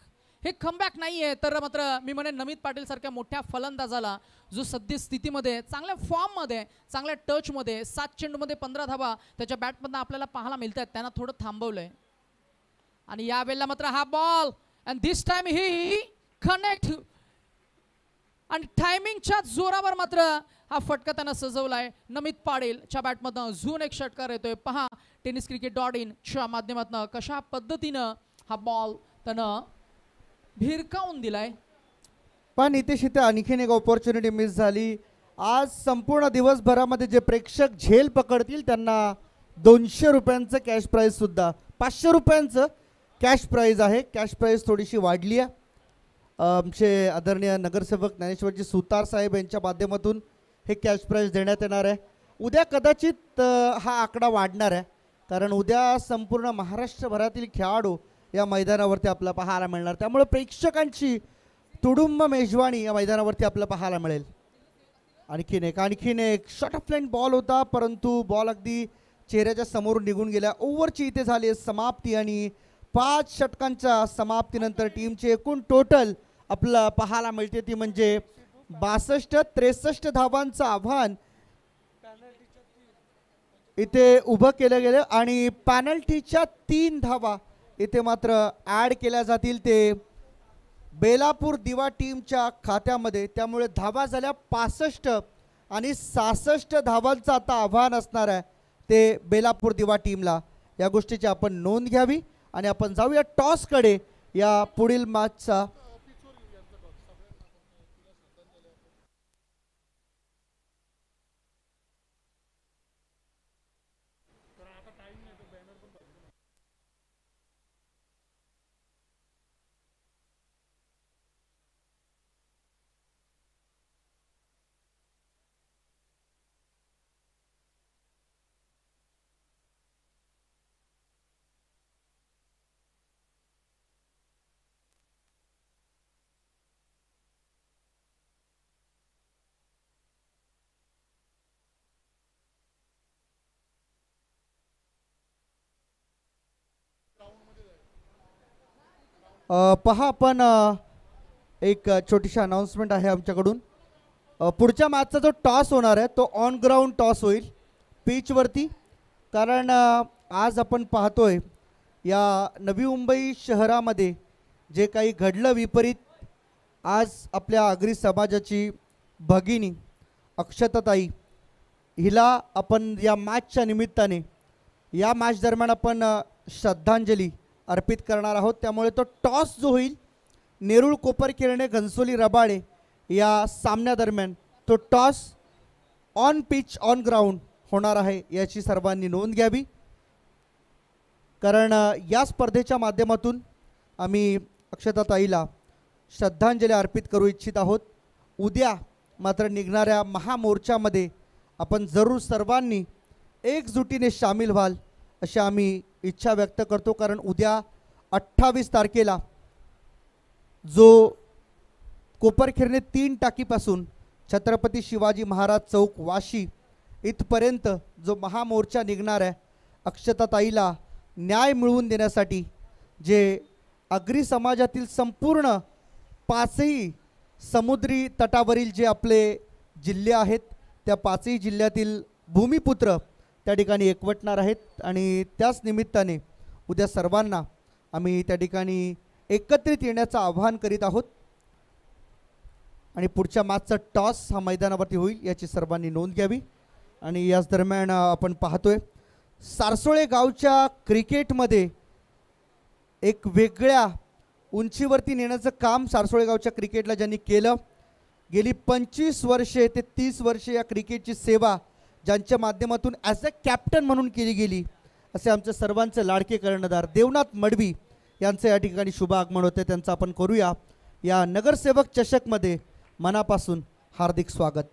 हे कमबॅक नाही आहे तर मात्र मी म्हणेन नमित पाटील सारख्या मोठ्या फलंदाजाला जो सद्य स्थितीमध्ये चांगल्या फॉर्ममध्ये चांगल्या टचमध्ये 7 चेंडूमध्ये 15 धावा त्याच्या बॅटमधनं आपल्याला पाहायला मिळत आहेत. त्यांना थोडं थांबवलंय आणि यावेळेला मात्र हा ball and this time he connect आणि टायमिंगच्या जोरावर मात्र हा फटका त्यांना सजवलाय. नमित पाटीलच्या बॅटमधनं अजून एक षटकार येतोय. पहा tenniscricket.in च्या माध्यमातून कशा पद्धतीनं हा बॉल त्यानं भिरकावून दिलाय. पण इथे आणखीन एक ऑपॉर्च्युनिटी मिस झाली. आज संपूर्ण दिवसभरामध्ये जे प्रेक्षक झेल पकडतील त्यांना 200 रुपयांचं कॅश प्राईज सुद्धा 500 रुपयांचं कॅश प्राईज आहे. कॅश प्राईज थोडीशी वाढली आहे. आमचे आदरणीय नगरसेवक ज्ञानेश्वरजी सुतार साहेब यांच्या माध्यमातून हे कॅश प्राईज देण्यात येणार आहे. उद्या कदाचित हा आकडा वाढणार आहे कारण उद्या संपूर्ण महाराष्ट्रभरातील खेळाडू या मैदानावरती आपल्याला पाहायला मिळणार. त्यामुळे प्रेक्षकांची तुडुंब मेजवानी या मैदानावरती आपल्याला पाहायला मिळेल. आणखीन एक शॉर्ट ऑफ लाईन बॉल होता परंतु बॉल अगदी चेहऱ्याच्या समोरून निघून गेला. ओव्हरची इथे झाली समाप्ती आणि 5 षटकांच्या समाप्तीनंतर टीमचे एकूण टोटल आपल्याला पाहायला मिळते ती म्हणजे 62-63 धावांचं आव्हान इथे उभं केलं गेलं आणि पॅनल्टीच्या 3 धावा इथे मात्र ॲड केल्या जातील ते बेलापूर दिवा टीमच्या खात्यामध्ये. त्यामुळे धावा झाल्या 65 आणि 66 धावांचं आता आव्हान असणार आहे ते बेलापूर दिवा टीमला. या गोष्टीची आपण नोंद घ्यावी आणि आपण जाऊया टॉसकडे या पुढील मॅचचा. पहा आपण एक छोटीशी अनाउन्समेंट आहे आमच्याकडून. पुढच्या मॅचचा जो टॉस होणार आहे तो ऑन ग्राउंड टॉस होईल पिचवरती. कारण आज आपण पाहतोय या नवी मुंबई शहरामध्ये जे काही घडलं विपरीत. आज आपल्या आगरी समाजाची भगिनी अक्षताताई हिला आपण या मॅचच्या निमित्ताने या मॅच दरम्यान आपण श्रद्धांजली अर्पित करणार आहोत. त्यामुळे तो टॉस जो होईल नेरूळ कोपरखिरणे घनसोली रबाळे या सामन्यादरम्यान तो toss on pitch on ground होणार आहे याची सर्वांनी नोंद घ्यावी. कारण या स्पर्धेच्या माध्यमातून आम्ही अक्षताताईला श्रद्धांजली अर्पित करू इच्छित आहोत. उद्या मात्र निघणाऱ्या महामोर्चामध्ये आपण जरूर सर्वांनी एकजुटीने सामील व्हाल अशी आम्ही इच्छा व्यक्त करतो. कारण उद्या 28 तारखेला जो कोपरखिरणे 3 टाकीपासून छत्रपती शिवाजी महाराज चौक वाशी इथपर्यंत जो महामोर्चा निघणार आहे अक्षताताईला न्याय मिळवून देण्यासाठी, जे आगरी समाजातील संपूर्ण 5ही समुद्री तटावरील जे आपले जिल्हे आहेत त्या पाचही जिल्ह्यातील भूमिपुत्र त्या ठिकाणी एकवटणार आहेत आणि त्याच निमित्ताने उद्या सर्वांना आम्ही त्या ठिकाणी एकत्रित येण्याचं आवाहन करीत आहोत आणि पुढच्या मॅचचा टॉस हा मैदानावरती होईल याची सर्वांनी नोंद घ्यावी. आणि याच दरम्यान आपण पाहतोय सारसोळे गावच्या क्रिकेटमध्ये एक वेगळ्या उंचीवरती नेण्याचं काम सारसोळे गावच्या क्रिकेटला ज्यांनी केलं, गेली 25 वर्षे ते 30 वर्षे या क्रिकेटची सेवा ज्यांच्या माध्यमातून ॲज अ कॅप्टन म्हणून केली गेली असे आमचे सर्वांचे लाडके कर्णधार देवनाथ मडवी यांचं या ठिकाणी शुभ आगमन होते. त्यांचं आपण करूया या नगरसेवक चषकमध्ये मनापासून हार्दिक स्वागत.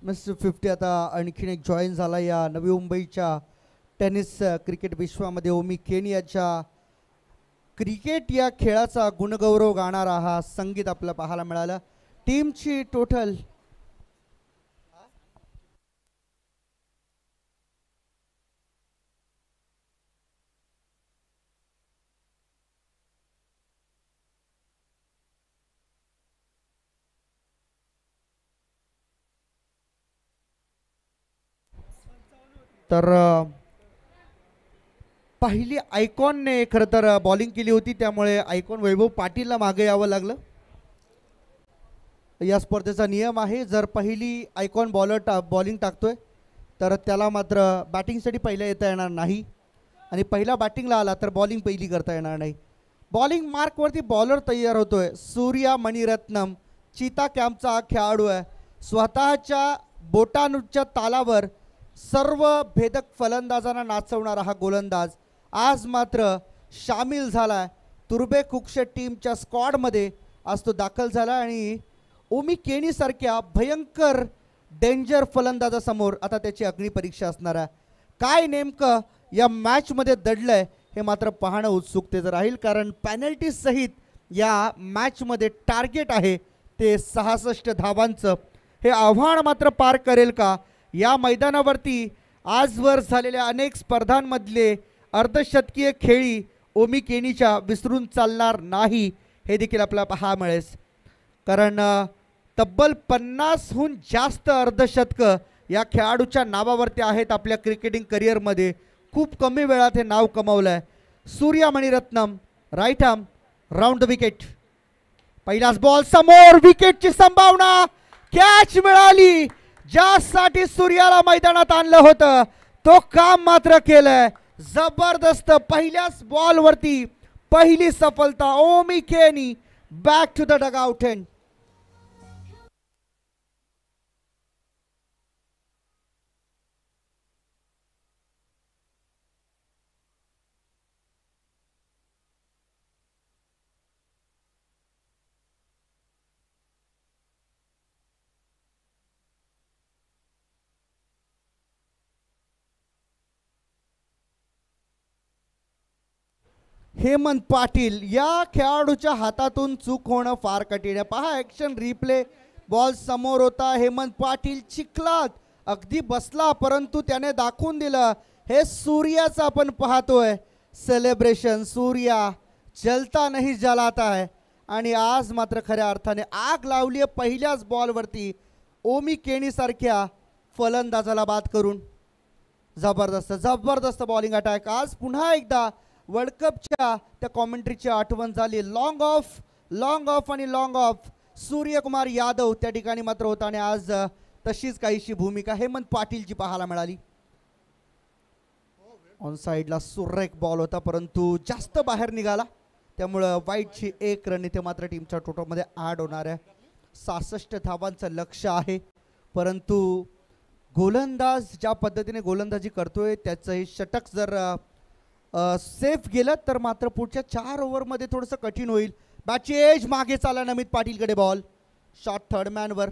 मिस्टर 50 आता आणखीन एक जॉईन झाला या नवी मुंबईच्या टेनिस क्रिकेट विश्वामध्ये. ओमी केनी याच्या क्रिकेट या खेळाचा गुणगौरव गाणारा हा संगीत आपल्याला पाहायला मिळाला. टीमची टोटल तर पहिली आयकॉनने खरं तर बॉलिंग केली होती, त्यामुळे आयकॉन वैभव पाटीलला मागे यावं लागलं. या स्पर्धेचा नियम आहे, जर पहिली आयकॉन बॉलिंग टाकतोय तर त्याला मात्र बॅटिंगसाठी पहिला येता येणार नाही आणि पहिला बॅटिंगला आला तर बॉलिंग पहिली करता येणार नाही. बॉलिंग मार्कवरती बॉलर तयार होतोय. सूर्या मणिरत्नम चीता कॅम्पचा हा खेळाडू आहे. स्वतःच्या बोटानुच्या तालावर सर्व भेदक फलंदाजांना नाचवणारा हा गोलंदाज आज मात्र सामील झाला. तुर्बे कुक्षे टीमच्या स्क्वॉडमध्ये आज तो दाखल झाला आणि ओमी केनीसारख्या भयंकर डेंजर फलंदाजासमोर आता त्याची अग्निपरीक्षा असणार आहे. काय नेमकं या मॅचमध्ये दडलंय हे मात्र पाहणं उत्सुकतेचं राहील, कारण पॅनल्टी सहित या मॅचमध्ये टार्गेट आहे ते 66 धावांचं. हे आव्हान मात्र पार करेल का? या मैदानावरती आजवर झालेल्या अनेक स्पर्धांमधले अर्धशतकीय खेळी ओमी केनीच्या विसरून चालणार नाही हे देखील आपल्याला पाहायला मिळेल, कारण तब्बल 50हून जास्त अर्धशतकं या खेळाडूच्या नावावरती आहेत. आपल्या क्रिकेटिंग करिअरमध्ये खूप कमी वेळात हे नाव कमावलं आहे. Surya Maniratnam right arm round the wicket. पहिलाच बॉल समोर, विकेटची संभावना, कॅच मिळाली. ज्यासाठी सूर्याला मैदानात आणलं होतं तो काम मात्र केलंय. जबरदस्त पहिल्याच बॉलवरती पहिली सफलता. Omi Keni back to the dugout and. Hemant Patil या खेळाडूच्या हातातून चूक होणं फार कठीण आहे. पहा ॲक्शन रिप्ले, बॉल समोर होता, हेमंत पाटील चिखलात अगदी बसला, परंतु त्याने दाखवून दिलं. हे सूर्याचं आपण पाहतोय सेलिब्रेशन, सूर्या जलता नहीं जलाता है. आणि आज मात्र खऱ्या अर्थाने आग लावली आहे पहिल्याच बॉलवरती ओमी केणी सारख्या फलंदाजाला बाद करून. जबरदस्त जबरदस्त बॉलिंग अटॅक. आज पुन्हा एकदा वर्ल्ड कपच्या त्या कॉमेंट्रीची आठवण झाली. लॉंग ऑफ आणि लॉंग ऑफ. सूर्यकुमार यादव त्या ठिकाणी मात्र होता आणि आज तशीच काहीशी भूमिका हेमंत पाटीलची पाहायला मिळाली. ऑन साईडला सुरेख बॉल होता, परंतु जास्त बाहेर निघाला, त्यामुळं वाईटची 1 रन इथे मात्र टीमच्या टोटलमध्ये ॲड होणार आहे. 66 धावांचं लक्ष आहे, परंतु गोलंदाज ज्या पद्धतीने गोलंदाजी करतोय त्याचं हे षटक जर सेफ गेलं तर मात्र पुढच्या 4 ओव्हरमध्ये थोडंसं कठीण होईल. बॅटची एज मागे चालला नमित पाटीलकडे. बॉल शॉट थर्ड मॅनवर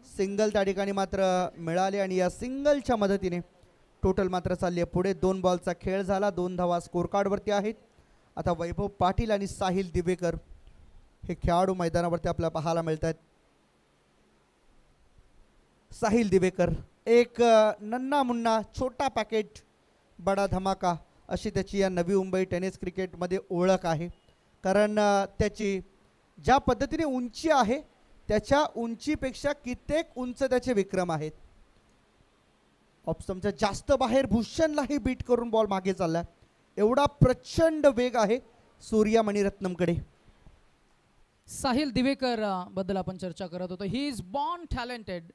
सिंगल त्या ठिकाणी मात्र मिळाले आणि या सिंगलच्या मदतीने टोटल मात्र चालली आहे पुढे. 2 बॉलचा खेळ झाला, 2 धावा स्कोर कार्डवरती आहेत. आता वैभव पाटील आणि साहिल दिवेकर हे खेळाडू मैदानावरती आपल्याला पाहायला मिळत आहेत. साहिल दिवेकर एक नन्ना मुन्ना छोटा पॅकेट बडा धमाका अशी त्याची या नवी मुंबई टेनिस क्रिकेटमध्ये ओळख आहे. कारण त्याची ज्या पद्धतीने उंची आहे त्याच्या उंचीपेक्षा कित्येक उंच त्याचे विक्रम आहेत. ऑप्शनच्या जास्त बाहेर भूषणलाही बीट करून बॉल मागे चालला. एवढा प्रचंड वेग आहे सूर्या मणिरत्नमकडे. साहिल दिवेकर बद्दल आपण चर्चा करत होतो. He is born talented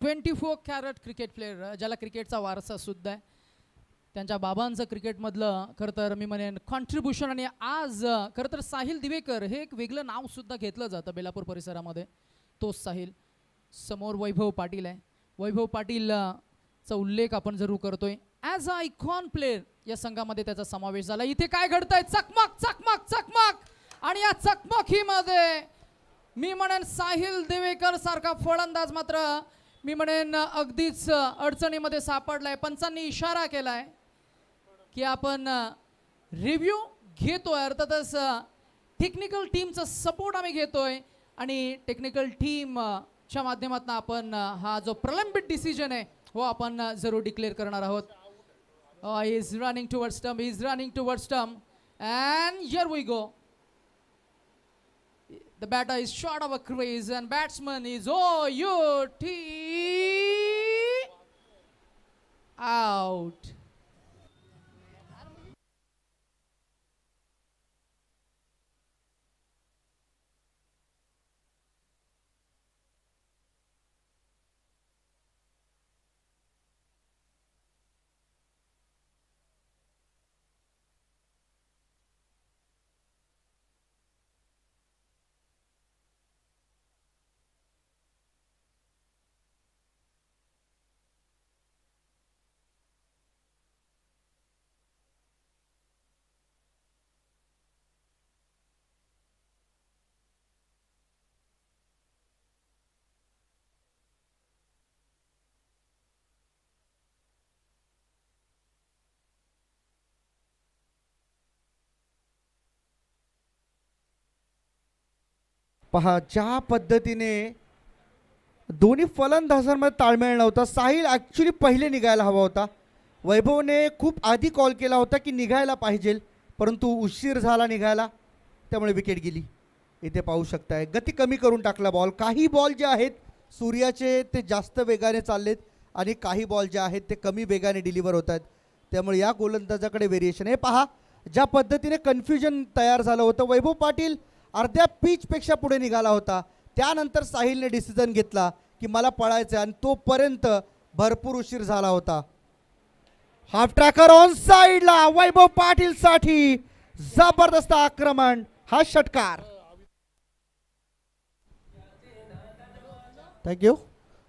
24 carat cricket player, ज्याला क्रिकेटचा वारसा सुद्धा आहे. त्यांच्या बाबांचं क्रिकेटमधलं खरं तर मी म्हणेन कॉन्ट्रीब्युशन, आणि आज खरं तर साहिल दिवेकर हे एक वेगळं नाव सुद्धा घेतलं जातं बेलापूर परिसरामध्ये. तोच साहिल. समोर वैभव पाटील आहे. वैभव पाटीलचा उल्लेख आपण जरूर करतोय. ॲज अ आयकॉन प्लेअर या संघामध्ये त्याचा समावेश झाला. इथे काय घडतंय? चकमक चकमक चकमक. आणि या चकमकीमध्ये मी म्हणेन साहिल दिवेकर सारखा फलंदाज मात्र मी म्हणेन अगदीच अडचणीमध्ये सापडलाय. पंचांनी इशारा केलाय की आपण रिव्ह्यू घेतोय, अर्थातच टेक्निकल टीमचा सपोर्ट आम्ही घेतोय आणि टेक्निकल टीमच्या माध्यमातून आपण हा जो प्रलंबित डिसिजन आहे हो आपण जरूर डिक्लेअर करणार आहोत. He is running towards stump. He is running towards stump. And here we go. The batter is short of a crease and batsman is out. Out. पहा ज्या पद्धतीने दोन्ही फलंदाजांमध्ये ताळमेळ नव्हता. साहिल ॲक्च्युली पहिले निघायला हवा होता. वैभवने खूप आधी कॉल केला होता की निघायला पाहिजे, परंतु उशीर झाला निघायला, त्यामुळे विकेट गेली. इथे पाहू शकताय गती कमी करून टाकला बॉल. काही बॉल जे आहेत सूर्याचे ते जास्त वेगाने चाललेत आणि काही बॉल जे आहेत ते कमी वेगाने डिलिव्हर होत आहेत, त्यामुळे या गोलंदाजाकडे व्हेरिएशन. हे पहा ज्या पद्धतीने कन्फ्युजन तयार झालं होतं. वैभव पाटील अर्ध्या पिचपेक्षा पुढे निघाला होता, त्यानंतर साहिलने डिसिजन घेतला की मला पळायचं आणि तोपर्यंत भरपूर उशीर झाला होता. हाफ ट्रॅकर ऑन साइडला वैभव पाटील साठी जबरदस्त आक्रमण. हा षटकार. थँक्यू.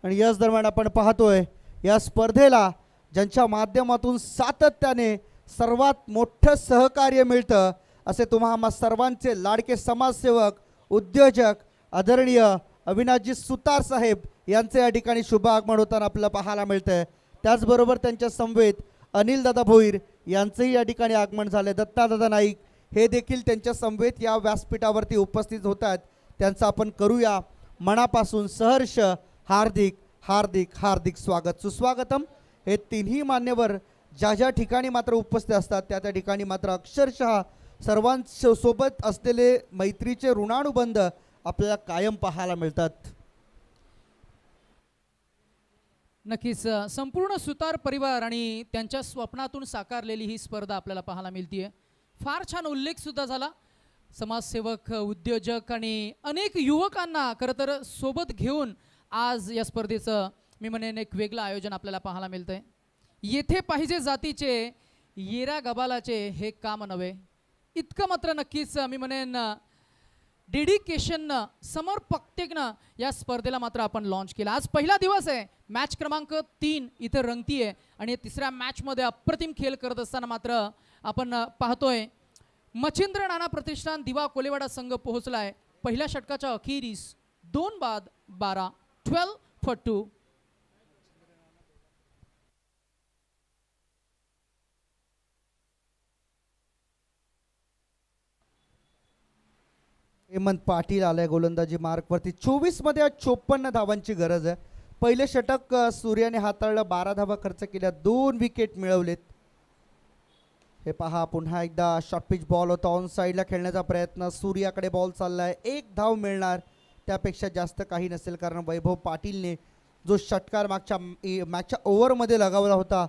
आणि याच दरम्यान आपण पाहतोय या स्पर्धेला ज्यांच्या माध्यमातून सातत्याने सर्वात मोठं सहकार्य मिळतं असे तुम्हा आम्हा सर्वांचे लाडके समाजसेवक उद्योजक आदरणीय अविनाशजी सुतार साहेब यांचे या ठिकाणी शुभ आगमन होताना आपल्याला पाहायला मिळतंय. त्याचबरोबर त्यांच्या समवेत अनिल दादा भोईर यांचेही या ठिकाणी आगमन झाले. दत्तादादा नाईक हे देखील त्यांच्या समवेत या व्यासपीठावरती उपस्थित होतात. त्यांचं आपण करूया मनापासून सहर्ष हार्दिक हार्दिक हार्दिक स्वागत सुस्वागतम. हे तिन्ही मान्यवर ज्या ज्या ठिकाणी मात्र उपस्थित असतात त्या त्या ठिकाणी मात्र अक्षरशः सर्वांसोबत असलेले मैत्रीचे ऋणानुबंध आपल्याला कायम पाहायला मिळतात. नक्कीच संपूर्ण सुतार परिवार आणि त्यांच्या स्वप्नातून साकारलेली ही स्पर्धा आपल्याला पाहायला मिळते. फार छान उल्लेख सुद्धा झाला. समाजसेवक, उद्योजक आणि अनेक युवकांना खरं तर सोबत घेऊन आज या स्पर्धेचं मी म्हणेन एक वेगळं आयोजन आपल्याला पाहायला मिळतंय. येथे पाहिजे जातीचे येरा गबालाचे हे काम नव्हे, इतकं मात्र नक्कीच मी म्हणेन डेडिकेशननं समर्पकतेनं या स्पर्धेला मात्र आपण लॉन्च केला. आज पहिला दिवस आहे. मॅच क्रमांक 3 इथं रंगतीये आणि तिसऱ्या मॅचमध्ये अप्रतिम खेळ करत असताना मात्र आपण पाहतोय मच्छिंद्र नाना प्रतिष्ठान दिवा कोलेवाडा संघ पोहोचलाय पहिल्या षटकाच्या अखेरीस 2 बाद 12 12 for 2. हेमंत पाटील आलाय गोलंदाजी मार्कवरती. 24 मध्ये 54 धावांची गरज आहे. पहिले षटक सूर्याने हाताळलं, 12 धावा खर्च केल्या, 2 विकेट मिळवलेत. हे पहा पुन्हा एकदा शॉर्ट पिच बॉल होता. ऑन साईडला खेळण्याचा प्रयत्न, सूर्याकडे बॉल चाललाय, 1 धाव मिळणार, त्यापेक्षा जास्त काही नसेल. कारण वैभव पाटीलने जो षटकार मागच्या ओव्हरमध्ये लगावला होता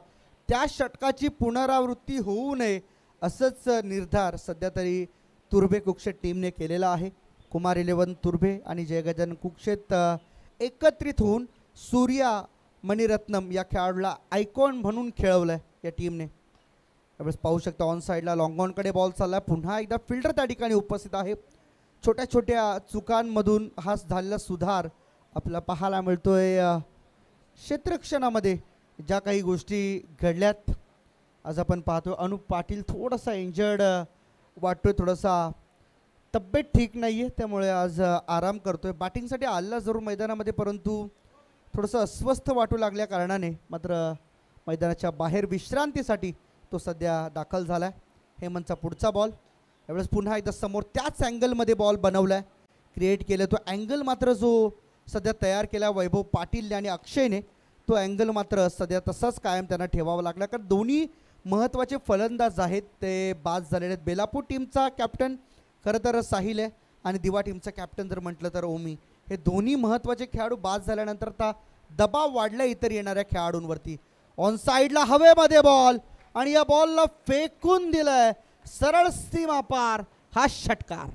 त्या षटकाची पुनरावृत्ती होऊ नये असंच निर्धार सध्या तरी तुर्भे कुक्षेत टीमने केलेला आहे. कुमार 11 तुर्भे आणि जयगजानन कुक्षेत एकत्रित होऊन सूर्या मणिरत्नम या खेळाडूला आयकॉन म्हणून खेळवलं आहे या टीमने. त्यावेळेस पाहू शकता ऑन साईडला लॉंगॉनकडे बॉल चालला. पुन्हा एकदा फिल्डर त्या ठिकाणी उपस्थित आहे. छोट्या छोट्या चुकांमधून हा झालेला सुधार आपल्याला पाहायला मिळतोय. क्षेत्ररक्षणामध्ये ज्या काही गोष्टी घडल्यात आज आपण पाहतो. अनुप पाटील थोडासा इंजर्ड वाटतोय, थोडासा तब्येत ठीक नाही आहे, त्यामुळे आज आराम करतोय. बॅटिंगसाठी आलेला जरूर मैदानामध्ये, परंतु थोडंसं अस्वस्थ वाटू लागल्या कारणाने मात्र मैदानाच्या बाहेर विश्रांतीसाठी तो सध्या दाखल झाला आहे. हेमंतचा पुढचा बॉल यावेळेस पुन्हा एकदा समोर त्याच अँगलमध्ये बॉल बनवला आहे, क्रिएट केलं. तो अँगल मात्र जो सध्या तयार केला वैभव पाटीलने आणि अक्षयने, तो अँगल मात्र सध्या तसाच कायम त्यांना ठेवावा लागला. कारण दोन्ही महत्त्वाचे फलंदाज आहेत ते बाद झालेले आहेत. बेलापूर टीमचा कॅप्टन खरं तर साहिल आहे आणि दिवा टीमचा कॅप्टन जर म्हटलं तर ओमी. हे दोन्ही महत्त्वाचे खेळाडू बाद झाल्यानंतर आता दबाव वाढला इतर येणाऱ्या खेळाडूंवरती. ऑन साईडला हवेमध्ये बॉल आणि या बॉलला फेकून दिलंय सरळ सीमा पार. हा षटकार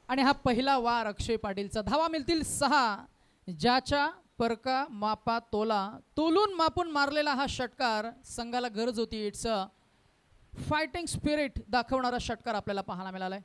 आणि हा पहिला वार अक्षय पाटीलचा. धावा मिळतील 6. ज्याच्या परका मापा तोला तोलून मापून मारलेला हा षटकार संघाला गरज होती. इट्स अ फायटिंग स्पिरिट दाखवणारा षटकार आपल्याला पाहायला मिळालाय.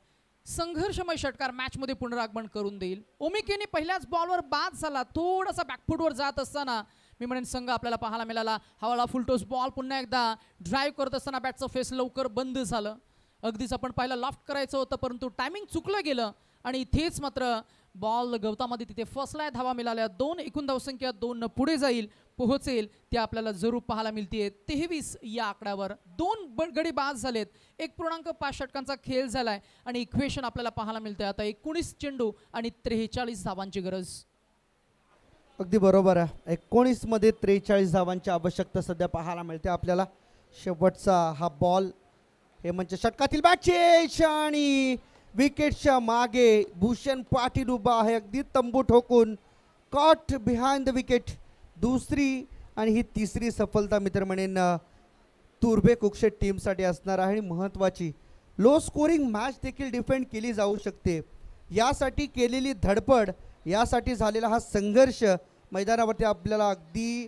संघर्षमय षटकार मॅचमध्ये पुनरागमन करून देईल. ओमिकेने पहिल्याच बॉलवर बाद झाला. थोडासा बॅकफुटवर जात असताना मी म्हणेन संघ आपल्याला पाहायला मिळाला. हवाला फुलटोस बॉल पुन्हा एकदा ड्राईव्ह करत असताना बॅटचं फेस लवकर बंद झालं. अगदीच आपण पाहिलं लॉफ्ट करायचं होतं, परंतु टायमिंग चुकलं गेलं आणि इथेच मात्र बॉल गवतामध्ये तिथे फसलाय. धावा मिळाल्या 2. एकूण धावसंख्या 2 पुढे जाईल, पोहोचेल ते आपल्याला जरूर पाहायला मिळते. 23 या आकड्यावर 2 गडी बाद झालेत. 1.5 षटकांचा खेळ झालाय आणि इक्वेशन आपल्याला पाहायला मिळते. आता 19 चेंडू आणि 43 धावांची गरज. अगदी बरोबर आहे. 19 मध्ये 43 धावांची आवश्यकता सध्या पाहायला मिळते आपल्याला. शेवटचा हा बॉल हेमंतच्या षटकातील बॅटचे आणि विकेटच्या मागे भूषण पाटील उभा आहे अगदी तंबू ठोकून. Caught behind the wicket. दुसरी आणि ही तिसरी सफलता मित्र म्हणेन तुर्भे कुक्षेत टीमसाठी असणार आहे आणि महत्त्वाची. लो स्कोरिंग मॅच देखील डिफेंड केली जाऊ शकते. यासाठी केलेली धडपड, यासाठी झालेला हा संघर्ष मैदानावरती आपल्याला अगदी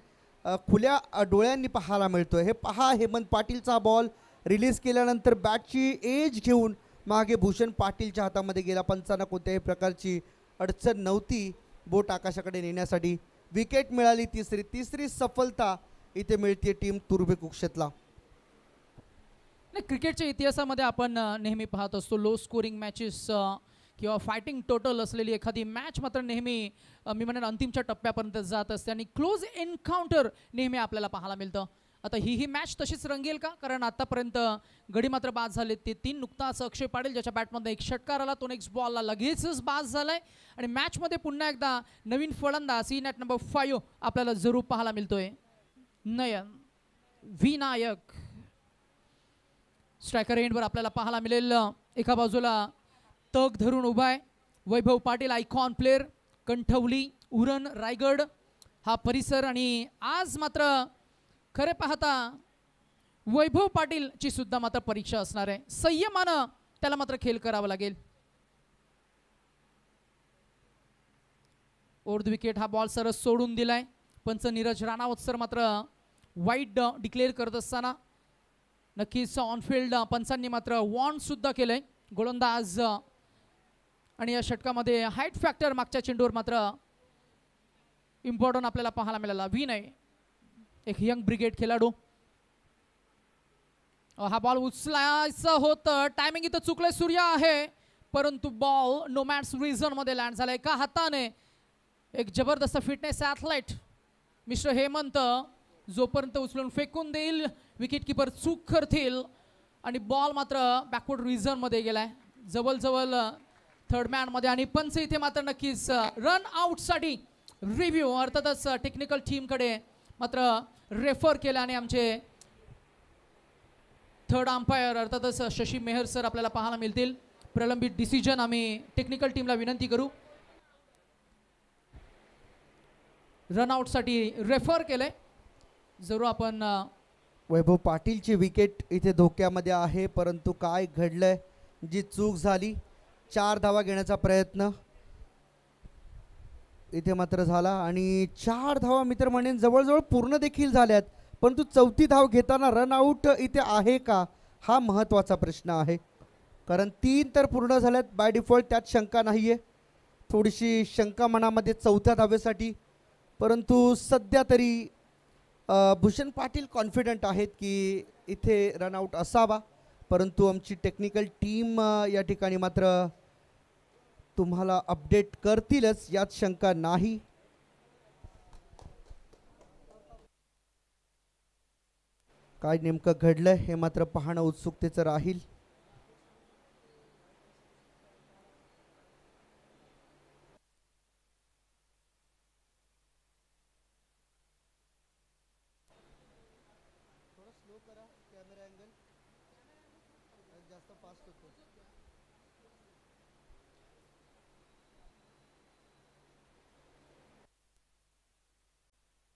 खुल्या डोळ्यांनी पाहायला मिळतोय. हे पहा हेमंत पाटीलचा बॉल रिलीज केल्यानंतर बॅटची एज घेऊन मागे भूषण पाटीलच्या हातामध्ये गेला. पंचांना कोणत्याही प्रकारची अडचण नव्हती बोट आकाशाकडे नेण्यासाठी. विकेट मिळाली. तिसरी सफलता इथे मिळते टीम तुर्भे कुक्षेतला. क्रिकेटच्या इतिहासामध्ये आपण नेहमी पाहत असतो लो स्कोरिंग मॅचेस किंवा फायटिंग टोटल असलेली एखादी मॅच मात्र नेहमी मी म्हणेन अंतिमच्या टप्प्यापर्यंत जात असते आणि क्लोज एन्काउंटर नेहमी आपल्याला पाहायला मिळतं. आता ही मॅच तशीच रंगेल का, कारण आतापर्यंत गडी मात्र बाद झाले ते 3. नुकताच अक्षय पाटील ज्याच्या बॅटमध्ये एक षटकार आला तो नेक्स्ट बॉलला लगेचच बाद झालाय आणि मॅचमध्ये पुन्हा एकदा नवीन फलंदाज इन ॲट नंबर 5 आपल्याला जरूर पाहायला मिळतोय. नयन विनायक स्ट्रायकर एंडवर आपल्याला पाहायला मिळेल. एका बाजूला तग धरून उभा आहे वैभव पाटील, आयकॉन प्लेअर, कंठवली, उरण, रायगड हा परिसर. आणि आज मात्र खरे पाहता वैभव पाटीलची सुद्धा मात्र परीक्षा असणार आहे. संयमानं त्याला मात्र खेळ करावा लागेल. ओर्ध विकेट हा बॉल सरस सोडून दिलाय. पंच नीरज राणावत सर मात्र वाईट डिक्लेअर करत असताना नक्कीच ऑनफिल्ड पंचांनी मात्र वॉर्न सुद्धा केलंय. गोलंदाज आणि या षटकामध्ये हाईट फॅक्टर मागच्या चेंडूवर मात्र इम्पॉर्टंट आपल्याला पाहायला मिळाला. विनय एक यंग ब्रिगेड खेळाडू. हा बॉल उचलायचा होतं, टायमिंग इथं चुकलंय. सूर्या आहे परंतु बॉल नो मॅट्स रिझन मध्ये लँड झालाय. एका हाताने एक जबरदस्त फिटनेस ॲथलेट मिस्टर हेमंत जोपर्यंत उचलून फेकून देईल विकेट किपर चूक करतील आणि बॉल मात्र बॅकवर्ड रिझन मध्ये गेलाय जवळजवळ थर्ड मॅन मध्ये. आणि पंच इथे मात्र नक्कीच रन आउट साठी रिव्ह्यू अर्थातच टेक्निकल टीम कडे मात्र रेफर केला आणि आमचे थर्ड अंपायर अर्थातच शशी मेहर सर आपल्याला पाहायला मिळतील. प्रलंबित डिसिजन आम्ही टेक्निकल टीमला विनंती करू. रनआउट साठी रेफर केलंय जरूर आपण. वैभव पाटीलची विकेट इथे धोक्यामध्ये आहे परंतु काय घडलंय, जी चूक झाली, 4 धावा घेण्याचा प्रयत्न इथे मात्र झाला आणि 4 धावा मित्र म्हणेन जवळजवळ पूर्ण देखील झाल्यात परंतु 4थी धाव घेताना रनआउट इथे आहे का हा महत्त्वाचा प्रश्न आहे. कारण 3 तर पूर्ण झाल्यात बाय डिफॉल्ट, त्यात शंका नाही आहे. थोडीशी शंका मनामध्ये 4थ्या धावेसाठी, परंतु सध्या तरी भूषण पाटील कॉन्फिडंट आहेत की इथे रनआउट असावा. परंतु आमची टेक्निकल टीम या ठिकाणी मात्र तुम्हाला अपडेट करतीलच यात शंका नाही. काय नेमकं घडलंय हे मात्र पाहणं उत्सुकतेचं राहील.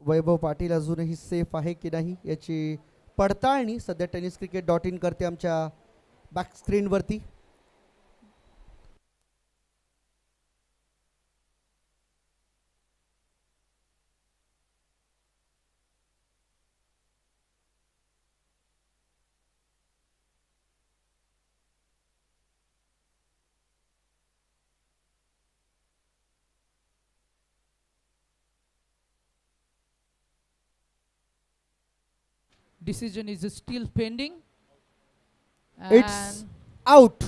वैभव पाटील अजूनही सेफ आहे की नाही याची पडताळणी सध्या tenniscricket.in करते आमच्या back स्क्रीनवरती. Decision is still pending. It's out.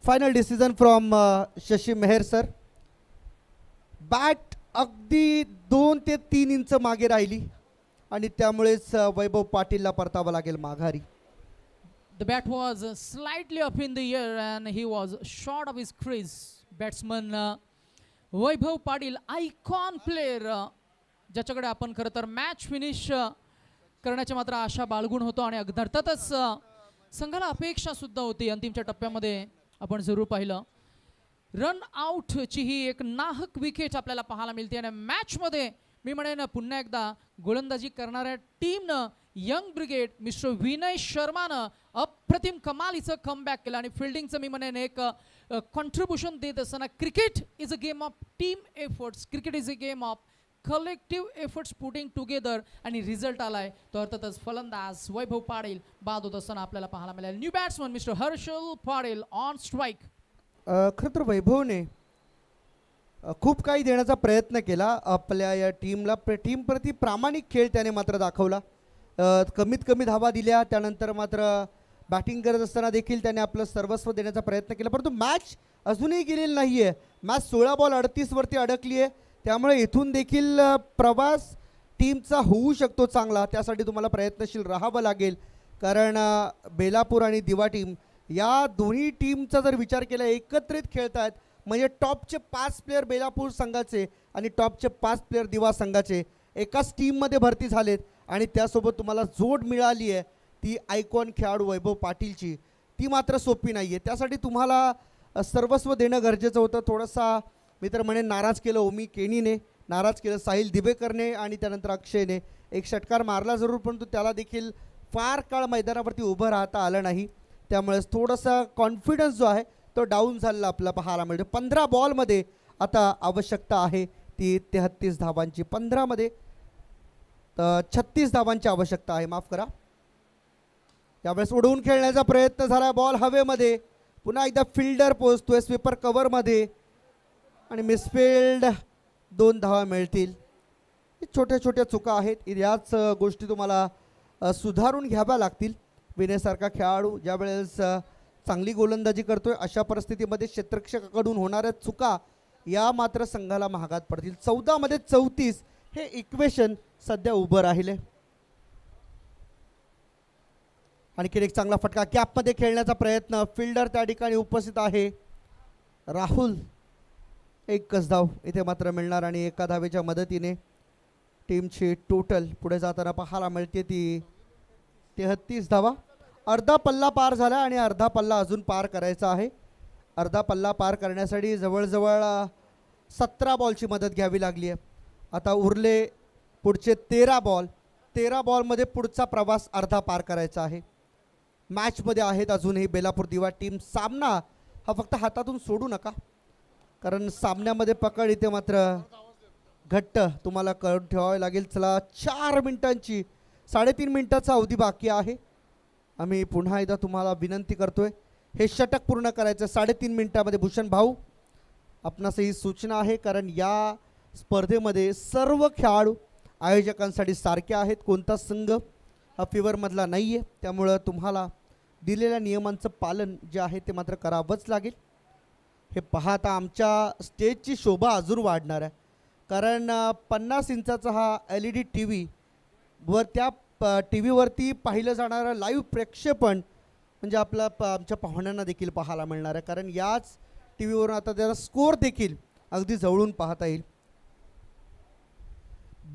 Final decision from Shashi Meher sir. Bat अगदी 2 ते 3 इंच मागे राहिली आणि त्यामुळेच वैभव पाटीलला परतावं लागेल माघारी. The bat was slightly up in the air and he was short of his crease. Batsman Vaibhav Patil, icon player, ज्याच्याकडे आपण खरं तर मॅच फिनिश करण्याची मात्र आशा बाळगून होतो आणि अर्थातच संघाला अपेक्षा सुद्धा होती. अंतिमच्या टप्प्यामध्ये आपण जरूर पाहिलं रन आउटची ही एक नाहक विकेट आपल्याला पाहायला मिळते आणि मॅचमध्ये मी म्हणेन पुन्हा एकदा गोलंदाजी करणाऱ्या टीमनं यंग ब्रिगेड मिस्टर विनय शर्मानं अप्रतिम कमालीचं कमबॅक केलं आणि फिल्डिंगचं मी म्हणेन एक कॉन्ट्रीब्युशन देत असताना cricket is a game of team efforts, cricket is a game of collective efforts putting together आणि रिझल्ट आलाय तो अर्थातच फलंदाज वैभव पाटील बाद होत असताना आपल्याला पाहायला मिळाले. New batsman mister Harshal Patil on strike. खरं तर वैभवने खूप काही देण्याचा प्रयत्न केला आपल्या या टीमला, टीम प्रति प्रामाणिक खेळ त्याने मात्र दाखवला. कमीत कमी धावा दिल्या, त्यानंतर मात्र बॅटिंग करत असताना देखील त्याने आपलं सर्वस्व देण्याचा प्रयत्न केला. परंतु मॅच अजूनही गेलेली नाही आहे. मॅच 16 बॉल 38 वरती अडकली आहे, त्यामुळे इथून देखील प्रवास टीमचा होऊ शकतो चांगला, त्यासाठी तुम्हाला प्रयत्नशील राहावं लागेल. कारण बेलापूर आणि दिवा टीम या दोन्ही टीमचा जर विचार केला एकत्रित खेळतात म्हणजे टॉपचे 5 प्लेयर बेलापूर संघाचे आणि टॉपचे 5 प्लेयर दिवा संघाचे एकाच टीममध्ये भरती झालेत. आणि त्यासोबत तुम्हाला जोड मिळाली आहे ती आयकॉन खेळाडू वैभव पाटीलची, ती मात्र सोपी नाही आहे. त्यासाठी तुम्हाला सर्वस्व देणं गरजेचं होतं. थोडासा मी तर म्हणेन नाराज केलं ओमी केनीने, नाराज केलं साहिल दिबेकरने आणि त्यानंतर अक्षयने. एक षटकार मारला जरूर, परंतु त्याला देखील फार काळ मैदानावरती उभं राहता आलं नाही. त्यामुळेच थोडासा कॉन्फिडन्स जो आहे तो डाऊन झालेला आपल्याला पाहायला मिळतो. 15 बॉलमध्ये आता आवश्यकता आहे ती 33 धावांची. 15मध्ये 36 धावांची आवश्यकता आहे, माफ करा. यावेळेस उडवून खेळण्याचा प्रयत्न झाला, बॉल हवेमध्ये. पुन्हा एकदा फिल्डर पोहोचतोय स्वीपर कव्हरमध्ये आणि मिसफिल्ड. 2 धावा मिळतील. छोट्या छोट्या चुका आहेत, याच गोष्टी तुम्हाला सुधारून घ्याव्या लागतील. विनयसारखा खेळाडू ज्यावेळेस चांगली गोलंदाजी करतोय अशा परिस्थितीमध्ये क्षेत्ररक्षकाकडून होणाऱ्या चुका या मात्र संघाला महागात पडतील. 14मध्ये 34 हे इक्वेशन सध्या उभं राहिले. आणखीन एक चांगला फटका कॅपमध्ये खेळण्याचा प्रयत्न, फिल्डर त्या ठिकाणी उपस्थित आहे राहुल. एकच धाव इथे मात्र मिळणार आणि एका धावेच्या मदतीने टीमची टोटल पुढे जाताना पाहायला मिळते ती 33 धावा. अर्धा पल्ला पार झाला आणि अर्धा पल्ला अजून पार करायचा आहे. अर्धा पल्ला पार करण्यासाठी जवळजवळ 17 बॉलची मदत घ्यावी लागली आहे. आता उरले पुढचे 13 बॉल. 13 बॉलमध्ये पुढचा प्रवास अर्धा पार करायचा आहे. मॅचमध्ये आहेत अजूनही बेलापूर दिवा टीम. सामना हा फक्त हातातून सोडू नका, कारण सामन्यामध्ये पकड इथे मात्र घट्ट तुम्हाला करून ठेवावे लागेल. चला 4 मिनिटांची 3.5 मिनिटाचा अवधी बाकी आहे. आम्ही पुन्हा एकदा तुम्हाला विनंती करतोय हे षटक पूर्ण करायचं 3.5 मिनिटामध्ये. भूषण भाऊ आपणास ही सूचना आहे, कारण या स्पर्धेमध्ये सर्व खेळाडू आयोजकांसाठी सारखे आहेत. कोणता संघ हा फिवरमधला नाही आहे, त्यामुळं तुम्हाला दिलेल्या नियमांचं पालन जे आहे ते मात्र करावंच लागेल. हे पाहता आमच्या स्टेजची शोभा अजून वाढणार आहे, कारण 50 इंचाचा हा LED TV वर त्या टी व्हीवरती पाहिलं जाणारं लाईव्ह प्रक्षेपण म्हणजे आमच्या पाहुण्यांना देखील पाहायला मिळणार आहे. कारण याच टी व्हीवरून आता त्याचा स्कोअर देखील अगदी जवळून पाहता येईल.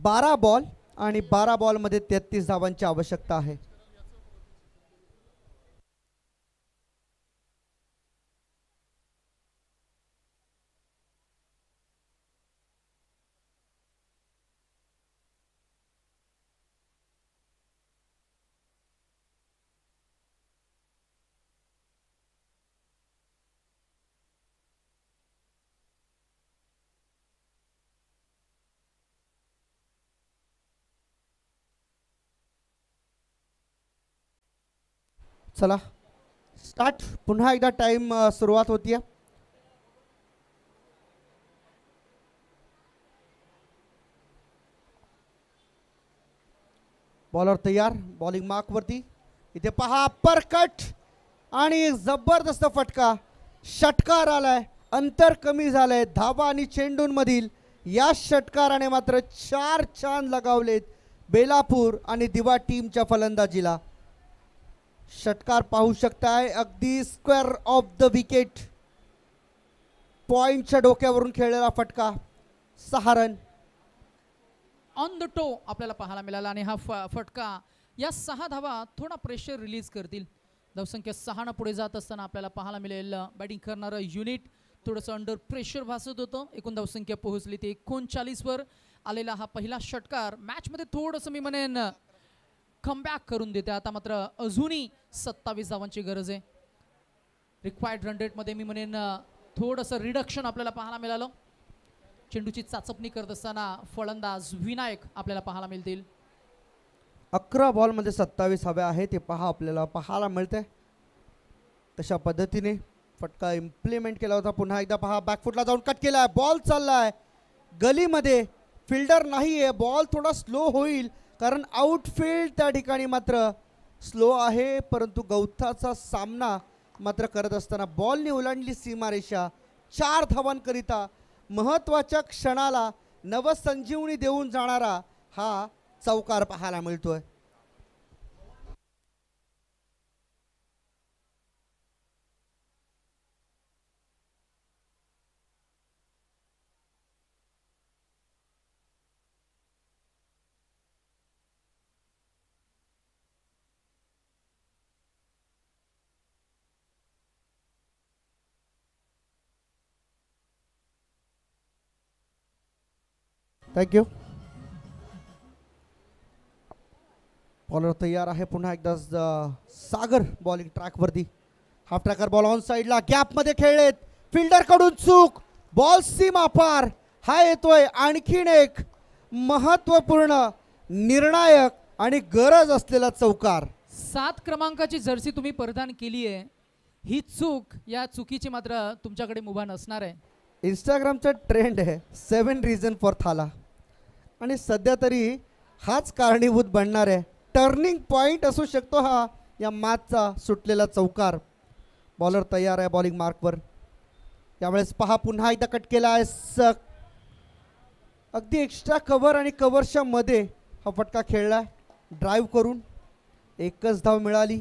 12 बॉल आणि 12 बॉलमध्ये 33 धावांची आवश्यकता आहे. चला स्टार्ट. पुन्हा एकदा टाइम सुरुवात होती आहे. बॉलर तयार, बॉलिंग मार्क वरती. इथे पहा परकट आणि जबरदस्त फटका. षटकार आलाय, अंतर कमी झालंय. धावा आणि चेंडूंमधील या षटकाराने मात्र 4 चांद लगावलेत बेलापूर आणि दिवा टीमच्या फलंदाजीला. षटकार पाहू शकताय, अगदी स्क्वेअर ऑफ द विकेट. पॉइंटच्या डोक्यावरून खेळलेला फटका. 6 रन ऑन द टो आपल्याला पाहायला मिळाला आणि हा फटका या 6 धावा थोडा प्रेशर रिलीज करतील. धावसंख्या 6 न पुढे जात असताना आपल्याला पाहायला मिळेल बॅटिंग करणारं युनिट थोडंसं अंडर प्रेशर भासत होतं. एकूण धावसंख्या पोहोचली ते 39 वर. आलेला हा पहिला षटकार मॅचमध्ये थोडंसं मी म्हणेन कमबॅक करून देते. आता मात्र अजूनही 27 धावांची गरज आहे. रिक्वायर्ड रन रेटमध्ये मी म्हणेन थोडंसं रिडक्शन आपल्याला पाहायला मिळालं. चेंडूची चाचपणी करत असताना फलंदाज विनायक आपल्याला पाहायला मिळतील. 11 बॉलमध्ये 27 हवे आहे ते पहा आपल्याला पाहायला मिळते. तशा पद्धतीने फटका इम्प्लिमेंट केला होता. पुन्हा एकदा पहा, बॅकफुटला जाऊन कट केलाय. बॉल चाललाय गलीमध्ये, फिल्डर नाही आहे. बॉल थोडा स्लो होईल कारण आउटफील्ड त्या ठिकाणी मात्र स्लो आहे, परंतु गवताचा सामना मात्र करत असताना बॉलने ओलांडली सीमारेषा. 4 धावांकरिता महत्त्वाच्या क्षणाला नवसंजीवनी देऊन जाणारा हा चौकार पाहायला मिळतोय. थँक्यू. बॉलर तयार आहे पुन्हा एकदा. सागर बॉलिंग ट्रॅकवरती. हाफ ट्रॅकर बॉल ऑन साईडला गॅपमध्ये खेळलेत. फिल्डर कडून चूक. बॉल सीमा पार. हा येतोय आणखीन एक महत्वपूर्ण निर्णायक आणि गरज असलेला चौकार. 7 क्रमांकाची जर्सी तुम्ही परिधान केली आहे. ही चूक, या चुकीची मात्र तुमच्याकडे मुभा नसणार आहे. इंस्टाग्रामचा ट्रेंड आहे 7 रिझन फॉर थाला आणि सध्या तरी हाच कारणीभूत बनणार आहे. टर्निंग पॉइंट असू शकतो हा या मॅचचा सुटलेला चौकार. बॉलर तयार आहे बॉलिंग मार्कवर. यावेळेस पहा पुन्हा एकदा कट केला आहे. अगदी एक्स्ट्रा कव्हर आणि कव्हरच्या मध्ये हा फटका खेळला. ड्राईव्ह करून एकच धाव मिळाली.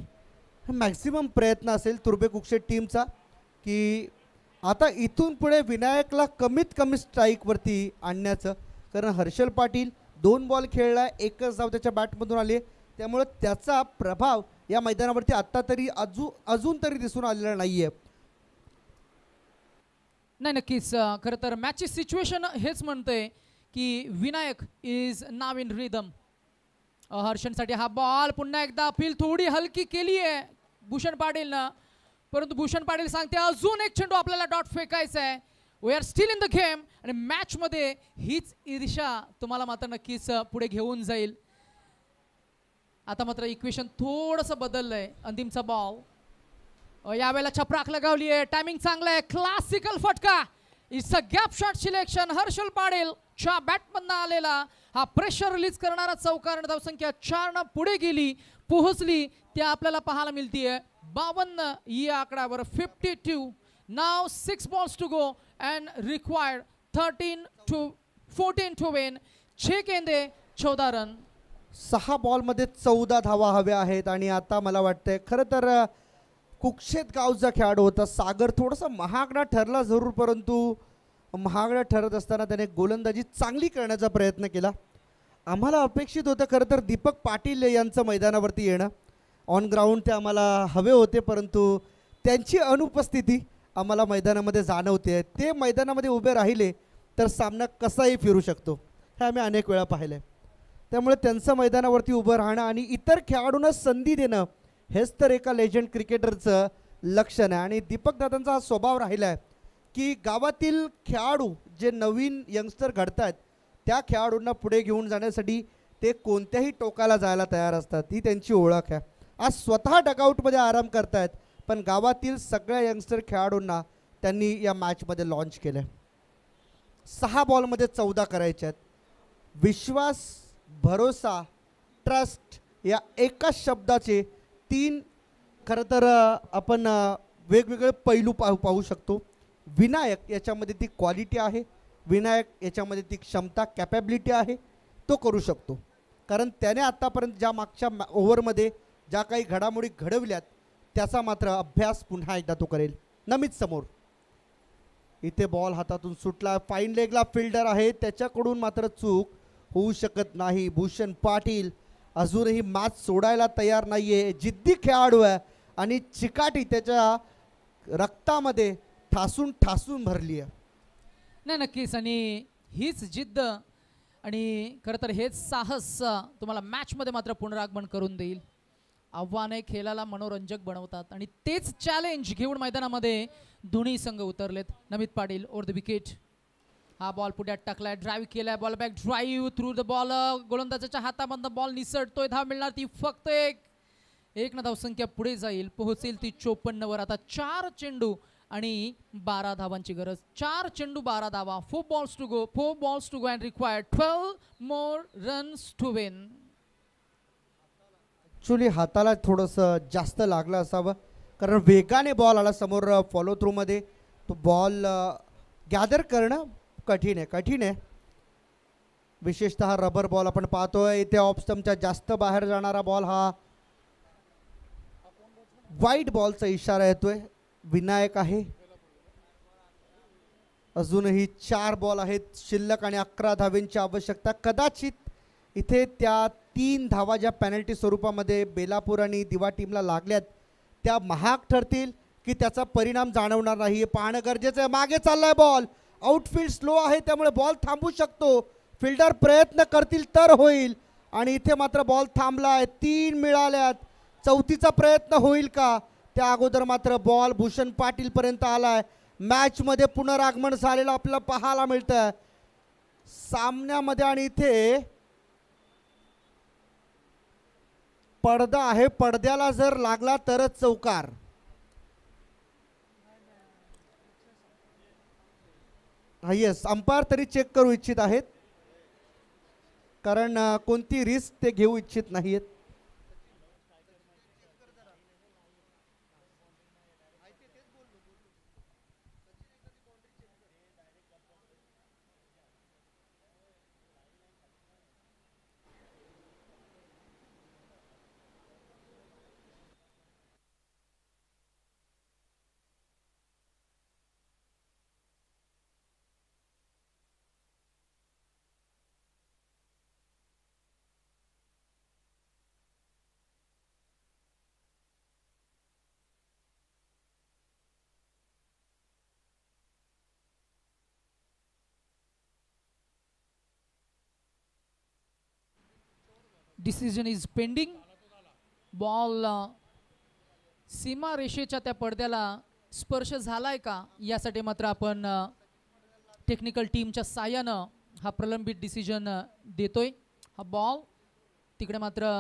मॅक्सिमम प्रयत्न असेल तुर्बे कुक्षे टीमचा की आता इथून पुढे विनायकला कमीत कमी स्ट्राईकवरती आणण्याचं. कारण हर्षल पाटील 2 बॉल खेळला, एकच धाव त्याच्या बॅटमधून आली. त्यामुळे त्याचा प्रभाव या मैदानावरती आत्ता तरी अजून तरी दिसून आलेला नाही आहे. नाही, नक्कीच. खरं तर मॅचची सिच्युएशन हेच म्हणते की Vinayak is now in rhythm. हर्षनसाठी हा बॉल पुन्हा एकदा अपील थोडी हलकी केली आहे भूषण पाटीलनं, परंतु भूषण पाटील सांगते अजून एक चेंडू आपल्याला डॉट फेकायचा आहे. We are still in the game. आणि मॅचमध्ये हीच ईर्ष्या तुम्हाला मात्र नक्कीच पुढे घेऊन जाईल. आता मात्र इक्वेशन थोडंसं बदललंय. अंतिमचा बॉल यावेळेला छपराक लगावली आहे. टायमिंग चांगला आहे. क्लासिकल फटका. It's a gap shot selection. Harshal Patil च्या बॅटमधनं आलेला हा प्रेशर रिलीज करणारा चौकार. धावसंख्या 4 न पुढे गेली, पोहोचली त्या आपल्याला पाहायला मिळतीये. 52 या आकड्यावर 52. नाव 6 balls to go and required 14 to win. 6 गेंदे 14 रन. 6 बॉलमध्ये 14 धावा हव्या आहेत. आणि आता मला वाटतंय खरं तर कुक्षेत गावचा खेळाडू होता सागर. थोडासा महागडा ठरला जरूर, परंतु महागडा ठरत असताना त्याने गोलंदाजी चांगली करण्याचा प्रयत्न केला. आम्हाला अपेक्षित होतं खरं तर दीपक पाटील यांचं मैदानावरती येणं. ऑन ग्राउंड ते आम्हाला हवे होते, परंतु त्यांची अनुपस्थिती आम्हाला मैदानामध्ये जाणवते. ते मैदानामध्ये उभे राहिले तर सामना कसाही फिरू शकतो, हे आम्ही अनेक वेळा पाहिलं आहे. त्यामुळे त्यांचं मैदानावरती उभं राहणं आणि इतर खेळाडूंना संधी देणं हेच तर एका लेजंड क्रिकेटरचं लक्षण आहे. आणि दीपक दादांचा हा स्वभाव राहिला आहे की गावातील खेळाडू जे नवीन यंगस्टर घडत आहेत त्या खेळाडूंना पुढे घेऊन जाण्यासाठी ते कोणत्याही टोकाला जायला तयार असतात. ही त्यांची ओळख आहे. आज स्वतः डगआउटमध्ये आराम करतायत, पण गावातील सगळ्या यंगस्टर खेळाडूंना त्यांनी या मॅचमध्ये लॉन्च केलं. 6 बॉलमध्ये 14 करायचे आहेत. विश्वास, भरोसा, ट्रस्ट या एकाच शब्दाचे 3 खरं तर आपण वेगवेगळे पैलू पाहू शकतो. विनायक याच्यामध्ये ती क्वालिटी आहे. विनायक याच्यामध्ये ती क्षमता, कॅपॅबिलिटी आहे. तो करू शकतो, कारण त्याने आत्तापर्यंत ज्या मागच्या ओव्हरमध्ये ज्या काही घडामोडी घडवल्यात त्याचा मात्र अभ्यास पुन्हा एकदा तो करेल. नमित समोर इथे बॉल हातातून सुटला. फाईन लेगला फिल्डर आहे, त्याच्याकडून मात्र चूक होऊ शकत नाही. भूषण पाटील अजूनही मॅच सोडायला तयार नाही आहे. जिद्दी खेळाडू आहे आणि चिकाटी त्याच्या रक्तामध्ये ठासून ठासून भरली आहे. नाही, नक्कीच. आणि हीच जिद्द आणि खरं तर हेच साहस तुम्हाला मॅचमध्ये मात्र पुनरागमन करून देईल. आव्हाने खेळाला मनोरंजक बनवतात आणि तेच चॅलेंज घेऊन मैदानामध्ये दोन्ही संघ उतरलेत. Namit Patil over the wicket. हा बॉल पुढ्यात टाकलाय, ड्राईव्ह केलाय. Ball back drive through the ball. गोलंदाजाच्या हातामधनं बॉल निसटतोय. धाव मिळणार ती फक्त एक न धावसंख्या पुढे जाईल, पोहोचेल ती 54 वर. आता 4 चेंडू आणि 12 धावांची गरज. 4 चेंडू 12 धावा. 4 balls to go and required 12 more runs to win. Actually हाताला थोडंसं जास्त लागलं असावं, कारण वेगाने बॉल आला समोर. फॉलो थ्रूमध्ये तो बॉल गॅदर करणं कठीण आहे. विशेषतः रबर बॉल आपण पाहतोय इथे ऑफ स्टंपच्या जास्त बाहेर जाणारा बॉल हा वाईट बॉलचा इशारा येतोय. विनायक आहे. अजूनही 4 बॉल आहेत शिल्लक आणि 11 धावांची आवश्यकता. कदाचित इथे त्या 3 धावा ज्या पेनल्टी स्वरूपामध्ये बेलापूर आणि दिवा टीमला लागल्यात त्या महाग ठरतील की त्याचा परिणाम जाणवणार नाही हे पाहणं गरजेचं आहे. मागे चाललाय बॉल. आउटफील्ड स्लो आहे त्यामुळे बॉल थांबू शकतो. फिल्डर प्रयत्न करतील तर होईल आणि इथे मात्र बॉल थांबलाय. 3 मिळाल्यात. चौथीचा प्रयत्न होईल का? त्या अगोदर मात्र बॉल भूषण पाटील पर्यंत आलाय. मॅच मध्ये पुनरागमन झालेलं आपल्याला पाहायला मिळतं सामन्यामध्ये आणि इथे पडदा आहे. पडद्याला जर लागला तरच चौकार. येस अंपायर तरी चेक करू इच्छित आहेत कारण कोणती रिस्क ते घेऊ इच्छित नाहीत. Decision is pending. बॉल सीमा रेषेच्या त्या पडद्याला स्पर्श झालाय का यासाठी मात्र आपण टेक्निकल टीमच्या साहाय्यानं हा प्रलंबित डिसिजन देतोय. हा बॉल तिकडे मात्र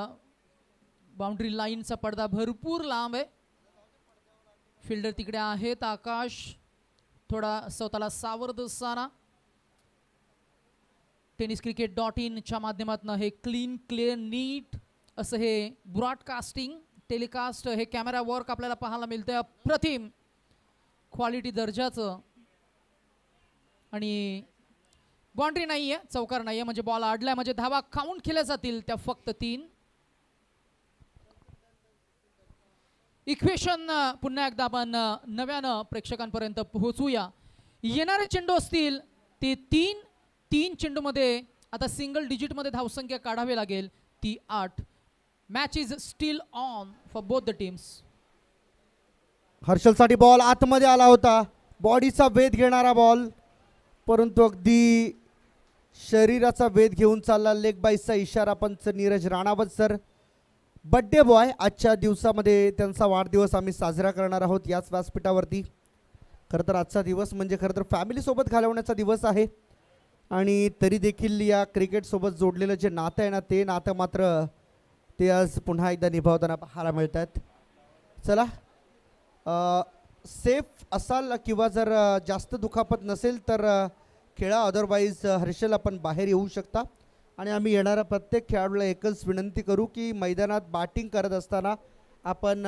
बाउंड्री लाईनचा पडदा भरपूर लांब आहे. फिल्डर तिकडे आहेत. आकाश थोडा स्वतःला सावध असताना tenniscricket.in च्या माध्यमातून हे क्लीन क्लिअर नीट असं हे ब्रॉडकास्टिंग टेलिकास्ट हे कॅमेरा वर्क आपल्याला पाहायला मिळतं. अप्रतिम क्वालिटी दर्जाचं आणि बाउंड्री नाहीये चौकार नाहीये म्हणजे बॉल अडलाय म्हणजे धावा काउंट केल्या जातील त्या फक्त 3. इक्वेशन पुन्हा एकदा आपण नव्यानं प्रेक्षकांपर्यंत पोहोचूया. येणारे चेंडू असतील ते 3 चेंडूमध्ये आता सिंगल डिजिटमध्ये धावसंख्या काढावी लागेल ती 8. Match is still on for both the teams. हर्षलसाठी बॉल आतमध्ये आला होता. बॉडीचा वेध घेणारा बॉल परंतु अगदी शरीराचा वेध घेऊन चालला. लेग बाईसचा इशारा पंच Neeraj Ranawat sir. Birthday boy आजच्या दिवसामध्ये त्यांचा वाढदिवस आम्ही साजरा करणार आहोत याच व्यासपीठावरती. खरं तर आजचा दिवस म्हणजे खरं तर फॅमिलीसोबत घालवण्याचा दिवस आहे आणि तरी देखील या क्रिकेटसोबत जोडलेलं जे नातं आहे ना ते नातं मात्र ते आज पुन्हा एकदा निभावताना पाहायला मिळत आहेत. चला सेफ असाल किंवा जर जास्त दुखापत नसेल तर खेळा. अदरवाईज हर्षल आपण बाहेर येऊ शकता आणि आम्ही येणाऱ्या प्रत्येक खेळाडूला एकच विनंती करू की मैदानात बॅटिंग करत असताना आपण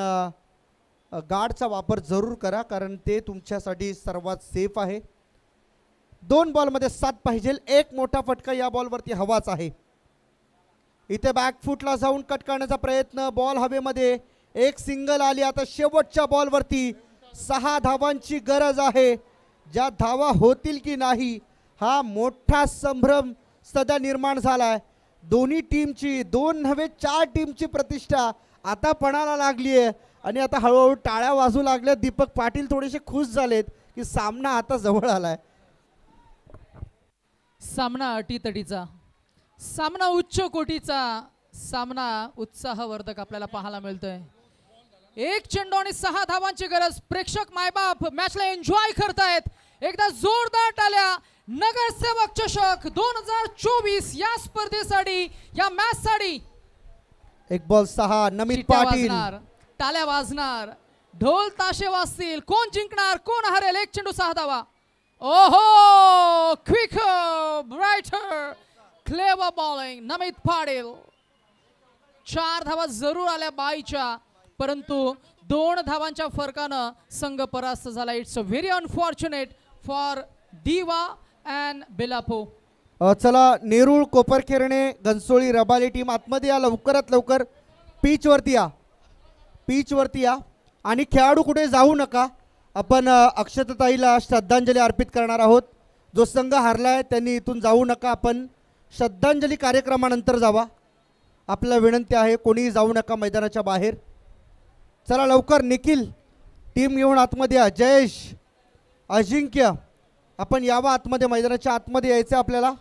गार्डचा वापर जरूर करा कारण ते तुमच्यासाठी सर्वात सेफ आहे. 2 बॉलमध्ये 7 पाहिजे. एक मोठा फटका या बॉलवरती हवाच आहे. इथे बॅकफुटला जाऊन कट करण्याचा प्रयत्न. बॉल हवेमध्ये. एक सिंगल आली. आता शेवटच्या बॉलवरती 6 धावांची गरज आहे. ज्या धावा होतील की नाही हा मोठा संभ्रम सध्या निर्माण झालाय. दोन्ही टीमची 2 नव्हे 4 टीमची प्रतिष्ठा आता पणाला लागली आहे आणि आता हळूहळू टाळ्या वाजू लागल्या. दीपक पाटील थोडेसे खुश झालेत की सामना आता जवळ आलाय. सामना अटीतटीचा, सामना उच्च कोटीचा, सामना उत्साहवर्धक आपल्याला पाहायला मिळतोय. 1 चेंडू आणि 6 धावांची गरज. प्रेक्षक मायबाप मॅचला एन्जॉय करतायत. एकदा जोरदार टाळ्या. नगरसेवक चषक 2024 या स्पर्धेसाठी या मॅच साठी 1 बॉल 6. नमित पाटील. टाळ्या वाजणार. ढोल ताशे वाजतील. कोण जिंकणार कोण हरेल. 1 चेंडू 6 धावा. ओहो क्विकर ब्राइटर क्लेवर बॉलिंग नमित पाटील. 4 धावा जरूर आल्या बाईच्या परंतु 2 धावांच्या फरकानं संघ परास्त झाला. It's a very unfortunate for दिवा अँड बेलापो. चला नेरूळ कोपरखेरणे घनसोळी रबाली टीम आतमध्ये या, लवकरात लवकर पिचवरती या, पिचवरती या आणि खेळाडू कुठे जाऊ नका. आपण अक्षताताईला श्रद्धांजली अर्पित करणार आहोत. जो संघ हारला आहे त्यांनी इथून जाऊ नका, आपण श्रद्धांजली कार्यक्रमानंतर जावा. आपल्याला विनंती आहे, कोणीही जाऊ नका मैदानाच्या बाहेर. चला लवकर निखिल टीम घेऊन आतमध्ये या. जयेश, अजिंक्य, आपण यावा आतमध्ये, मैदानाच्या आतमध्ये यायचं आपल्याला.